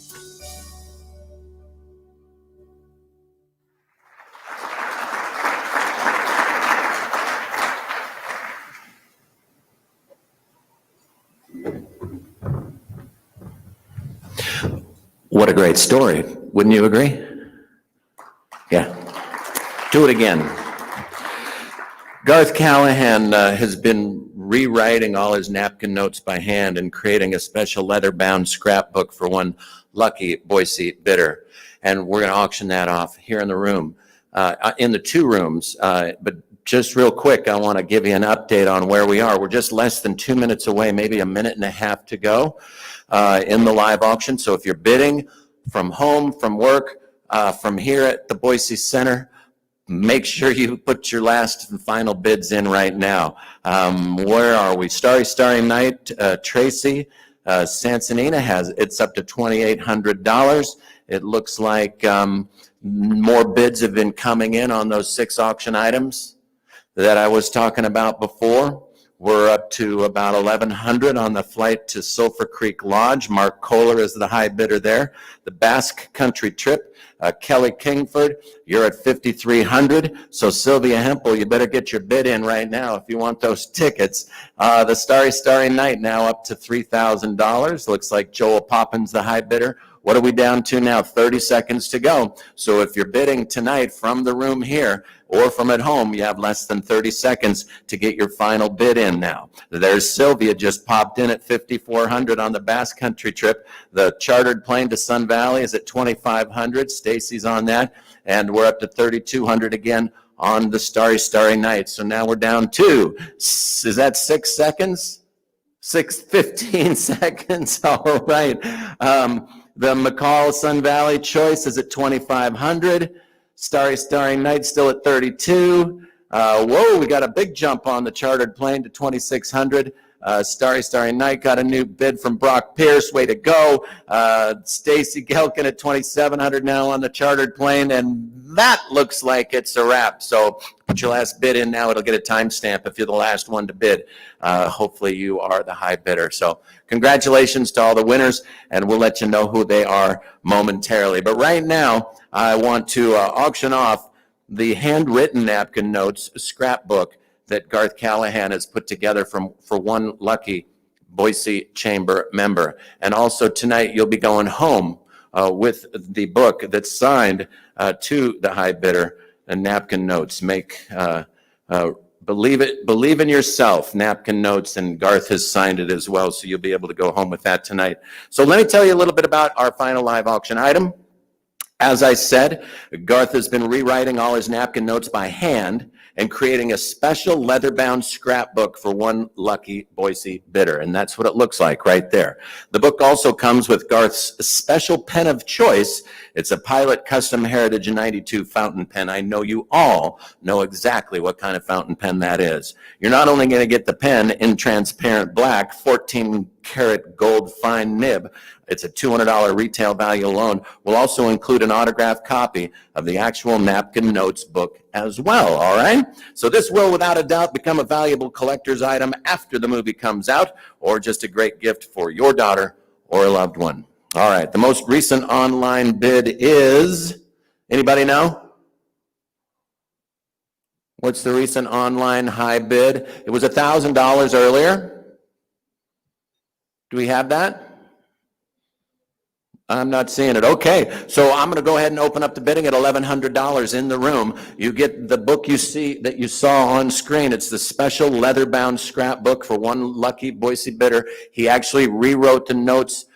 What a great story. Wouldn't you agree? Yeah. Do it again. Garth Callaghan has been rewriting all his napkin notes by hand and creating a special leather-bound scrapbook for one lucky Boise bidder. And we're going to auction that off here in the room, in the two rooms. But just real quick, I want to give you an update on where we are. We're just less than 2 minutes away, maybe a minute and a half to go in the live auction. So if you're bidding from home, from work, from here at the Boise Centre, make sure you put your last and final bids in right now. Where are we? Starry Night, Tracy Sansanina has, it's up to $2,800. It looks like more bids have been coming in on those 6 auction items that I was talking about before. We're up to about 1,100 on the flight to Sulphur Creek Lodge. Mark Kohler is the high bidder there. The Basque Country Trip, Kelly Kingford, you're at 5,300. So Sylvia Hempel, you better get your bid in right now if you want those tickets. The Starry Night now up to $3,000. Looks like Joel Poppins, the high bidder. What are we down to now? 30 seconds to go. So if you're bidding tonight from the room here or from at home, you have less than 30 seconds to get your final bid in now. There's Sylvia just popped in at 5,400 on the Basque Country Trip. The chartered plane to Sun Valley is at 2,500. Stacy's on that. And we're up to 3,200 again on the Starry Night. So now we're down to, is that 6 seconds? 15 seconds. All right. The McCall Sun Valley choice is at 2,500. Starry Night still at 32. Whoa, we got a big jump on the chartered plane to 2,600. Starry Night got a new bid from Brock Pierce. Way to go. Stacy Gelkin at 2,700 now on the chartered plane, and that looks like it's a wrap. So put your last bid in now. It'll get a timestamp if you're the last one to bid. Hopefully you are the high bidder. So congratulations to all the winners, and we'll let you know who they are momentarily. But right now, I want to auction off the handwritten napkin notes scrapbook that Garth Callaghan has put together for one lucky Boise Chamber member. And also tonight, you'll be going home with the book that's signed to the high bidder, and napkin notes. Believe in yourself, napkin notes, and Garth has signed it as well, so you'll be able to go home with that tonight. So let me tell you a little bit about our final live auction item. As I said, Garth has been rewriting all his napkin notes by hand and creating a special leather-bound scrapbook for one lucky Boise bidder, and that's what it looks like right there. The book also comes with Garth's special pen of choice. It's a Pilot Custom Heritage 92 fountain pen. I know you all know exactly what kind of fountain pen that is. You're not only going to get the pen in transparent black, 14-karat gold fine nib. It's a $200 retail value alone. We'll also include an autographed copy of the actual napkin notes book as well, all right? So this will, without a doubt, become a valuable collector's item after the movie comes out, or just a great gift for your daughter or a loved one. All right, the most recent online bid is, anybody know? What's the recent online high bid? It was $1,000 earlier. Do we have that? I'm not seeing it. Okay, so I'm going to go ahead and open up the bidding at $1,100 in the room. You get the book you saw on screen. It's the special leather-bound scrapbook for one lucky Boise bidder. He actually rewrote the notes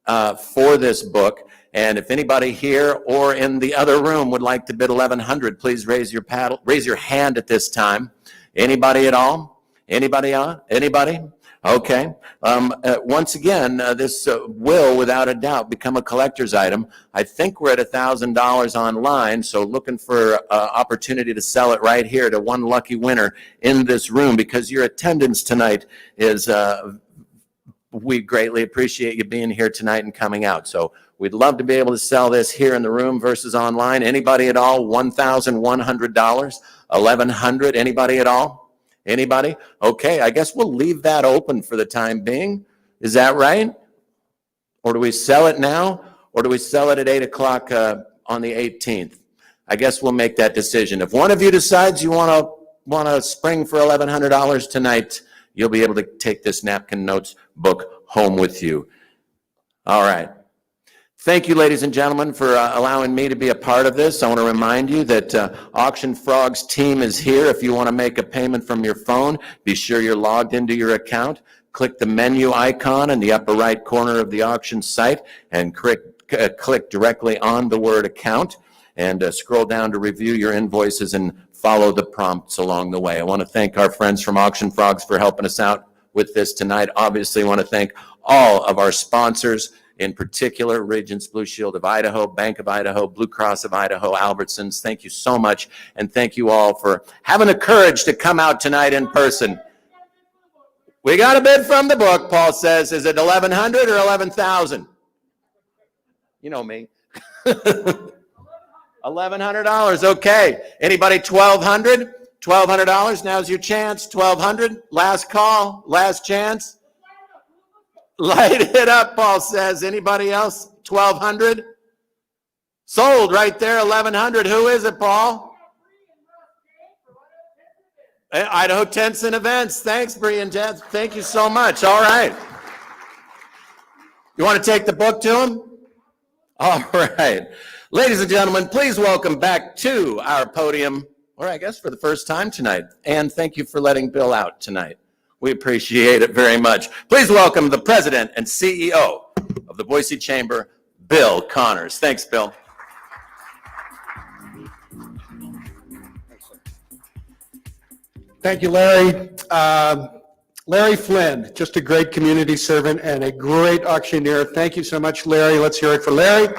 for this book. And if anybody here or in the other room would like to bid $1,100, please raise your hand at this time. Anybody at all? Anybody on? Anybody? Okay. Once again, this will, without a doubt, become a collector's item. I think we're at $1,000 online, so looking for opportunity to sell it right here to one lucky winner in this room, because your attendance tonight is, we greatly appreciate you being here tonight and coming out. So we'd love to be able to sell this here in the room versus online. Anybody at all? $1,100, $1,100. Anybody at all? Anybody? Okay, I guess we'll leave that open for the time being. Is that right? Or do we sell it now? Or do we sell it at 8 o'clock on the 18th? I guess we'll make that decision. If one of you decides you want to spring for $1,100 tonight, you'll be able to take this napkin notes book home with you. All right. Thank you, ladies and gentlemen, for allowing me to be a part of this. I want to remind you that Auction Frog's team is here. If you want to make a payment from your phone, be sure you're logged into your account. Click the menu icon in the upper right corner of the auction site and click directly on the word account, and scroll down to review your invoices and follow the prompts along the way. I want to thank our friends from Auction Frogs for helping us out with this tonight. Obviously, I want to thank all of our sponsors, in particular, Regents Blue Shield of Idaho, Bank of Idaho, Blue Cross of Idaho, Albertsons. Thank you so much, and thank you all for having the courage to come out tonight in person. We got a bid from the book, Paul says. Is it 1,100 or 11,000? You know me. $1,100, okay. Anybody 1,200? $1,200, now's your chance. 1,200, last call, last chance. Light it up, Paul says. Anybody else? 1,200? Sold right there, 1,100. Who is it, Paul? Idaho Tents and Events. Thanks, Bree and Jeff. Thank you so much. All right. You want to take the book to him? All right. Ladies and gentlemen, please welcome back to our podium, or I guess for the first time tonight, and thank you for letting Bill out tonight. We appreciate it very much. Please welcome the president and CEO of the Boise Chamber, Bill Connors. Thanks, Bill. Thank you, Larry. Larry Flynn, just a great community servant and a great auctioneer. Thank you so much, Larry. Let's hear it for Larry.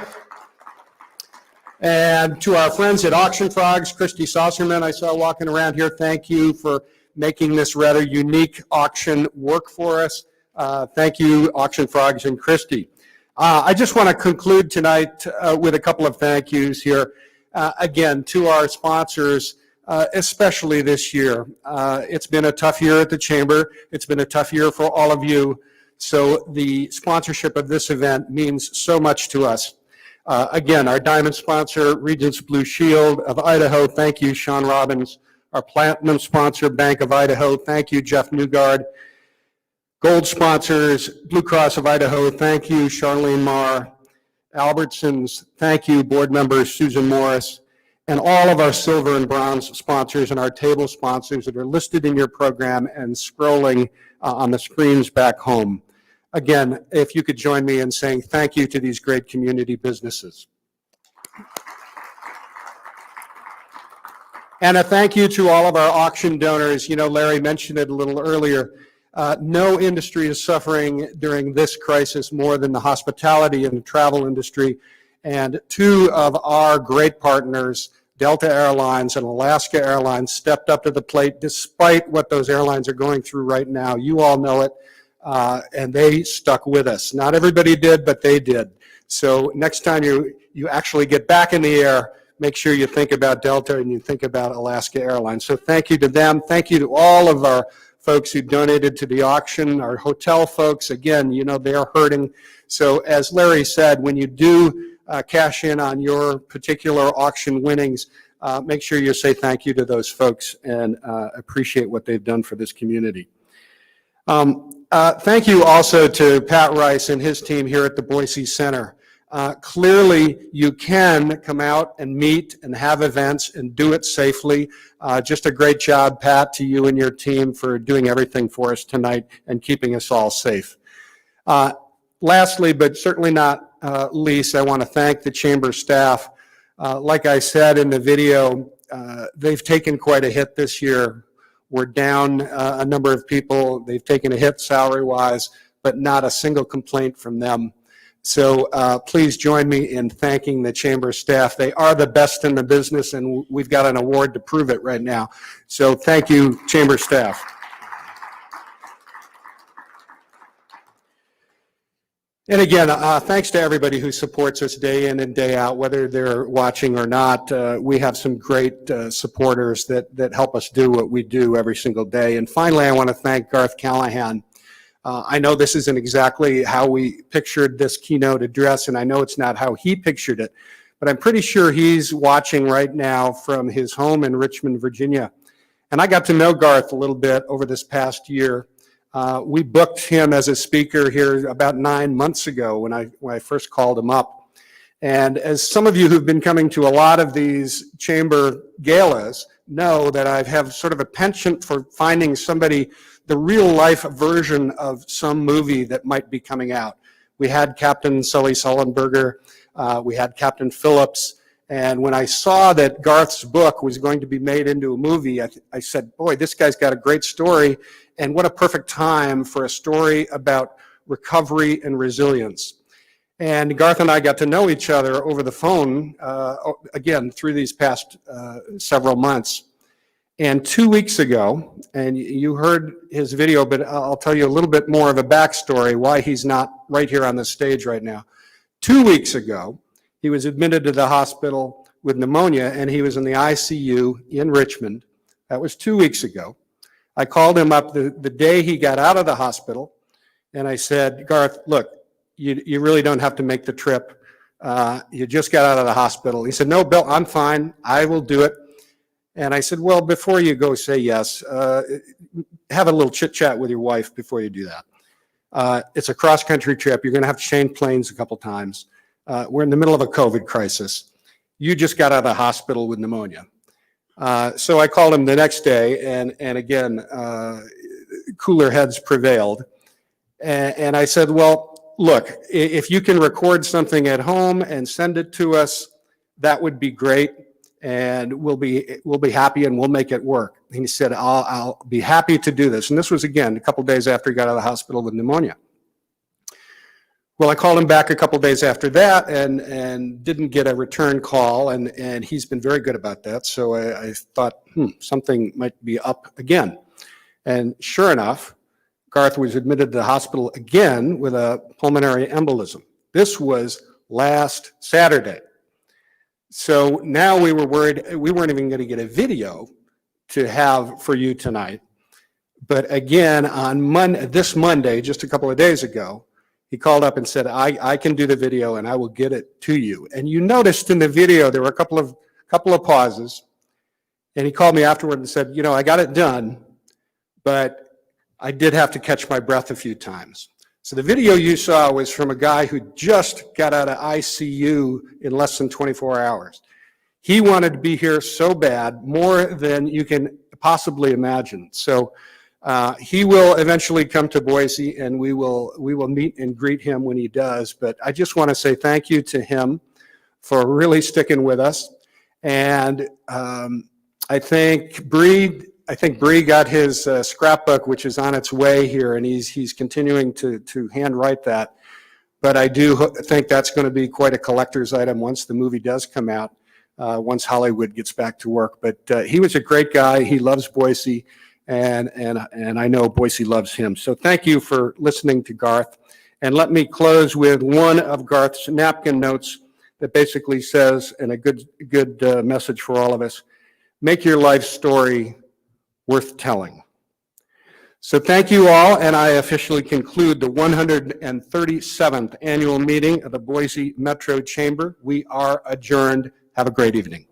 And to our friends at Auction Frogs, Christy Saucerman, I saw walking around here. Thank you for making this rather unique auction work for us. Thank you, Auction Frogs and Christy. I just want to conclude tonight with a couple of thank yous here. Again, to our sponsors, especially this year. It's been a tough year at the Chamber. It's been a tough year for all of you. So the sponsorship of this event means so much to us. Again, our diamond sponsor, Regents Blue Shield of Idaho. Thank you, Sean Robbins. Our platinum sponsor, Bank of Idaho. Thank you, Jeff Newgard. Gold sponsors, Blue Cross of Idaho. Thank you, Charlene Marr. Albertsons. Thank you, board members Susan Morris. And all of our silver and bronze sponsors and our table sponsors that are listed in your program and scrolling on the screens back home. Again, if you could join me in saying thank you to these great community businesses. And a thank you to all of our auction donors. You know, Larry mentioned it a little earlier. No industry is suffering during this crisis more than the hospitality and the travel industry. And two of our great partners, Delta Airlines and Alaska Airlines, stepped up to the plate despite what those airlines are going through right now. You all know it. And they stuck with us. Not everybody did, but they did. So next time you actually get back in the air, make sure you think about Delta and you think about Alaska Airlines. So thank you to them. Thank you to all of our folks who donated to the auction, our hotel folks. Again, you know, they're hurting. So as Larry said, when you do cash in on your particular auction winnings, make sure you say thank you to those folks and appreciate what they've done for this community. Thank you also to Pat Rice and his team here at the Boise Centre. Clearly, you can come out and meet and have events and do it safely. Just a great job, Pat, to you and your team for doing everything for us tonight and keeping us all safe. Lastly, but certainly not least, I want to thank the Chamber staff. Like I said in the video, they've taken quite a hit this year. We're down a number of people. They've taken a hit salary-wise, but not a single complaint from them. So please join me in thanking the Chamber staff. They are the best in the business, and we've got an award to prove it right now. So thank you, Chamber staff. And again, thanks to everybody who supports us day in and day out, whether they're watching or not. We have some great supporters that help us do what we do every single day. And finally, I want to thank Garth Callaghan. I know this isn't exactly how we pictured this keynote address, and I know it's not how he pictured it, but I'm pretty sure he's watching right now from his home in Richmond, Virginia. And I got to know Garth a little bit over this past year. We booked him as a speaker here about 9 months ago when I first called him up. And as some of you who've been coming to a lot of these Chamber galas know, that I have sort of a penchant for finding somebody, the real life version of some movie that might be coming out. We had Captain Sully Sullenberger, we had Captain Phillips, and when I saw that Garth's book was going to be made into a movie, I said, boy, this guy's got a great story, and what a perfect time for a story about recovery and resilience. And Garth and I got to know each other over the phone, again, through these past several months. And 2 weeks ago, and you heard his video, but I'll tell you a little bit more of a backstory, why he's not right here on the stage right now. 2 weeks ago, he was admitted to the hospital with pneumonia, and he was in the ICU in Richmond. That was 2 weeks ago. I called him up the day he got out of the hospital, and I said, Garth, look, you really don't have to make the trip. You just got out of the hospital. He said, no, Bill, I'm fine. I will do it. And I said, well, before you go say yes, have a little chit chat with your wife before you do that. It's a cross-country trip. You're going to have to change planes a couple times. We're in the middle of a COVID crisis. You just got out of the hospital with pneumonia. So I called him the next day, and again, cooler heads prevailed. And I said, well, look, if you can record something at home and send it to us, that would be great. And we'll be happy, and we'll make it work. And he said, I'll be happy to do this. And this was, again, a couple days after he got out of the hospital with pneumonia. Well, I called him back a couple days after that and didn't get a return call, and he's been very good about that. So I thought, something might be up again. And sure enough, Garth was admitted to the hospital again with a pulmonary embolism. This was last Saturday. So now we were worried we weren't even going to get a video to have for you tonight. But again, on this Monday, just a couple of days ago, he called up and said, I can do the video and I will get it to you. And you noticed in the video there were a couple of pauses. And he called me afterward and said, I got it done, but I did have to catch my breath a few times. So the video you saw was from a guy who just got out of ICU in less than 24 hours. He wanted to be here so bad, more than you can possibly imagine. So he will eventually come to Boise, and we will meet and greet him when he does. But I just want to say thank you to him for really sticking with us. And I think Bree got his scrapbook, which is on its way here, and he's continuing to handwrite that. But I do think that's going to be quite a collector's item once the movie does come out, once Hollywood gets back to work. But he was a great guy. He loves Boise, and I know Boise loves him. So thank you for listening to Garth. And let me close with one of Garth's napkin notes that basically says, and a good message for all of us, make your life story worth telling. So thank you all, and I officially conclude the 137th annual meeting of the Boise Metro Chamber. We are adjourned. Have a great evening.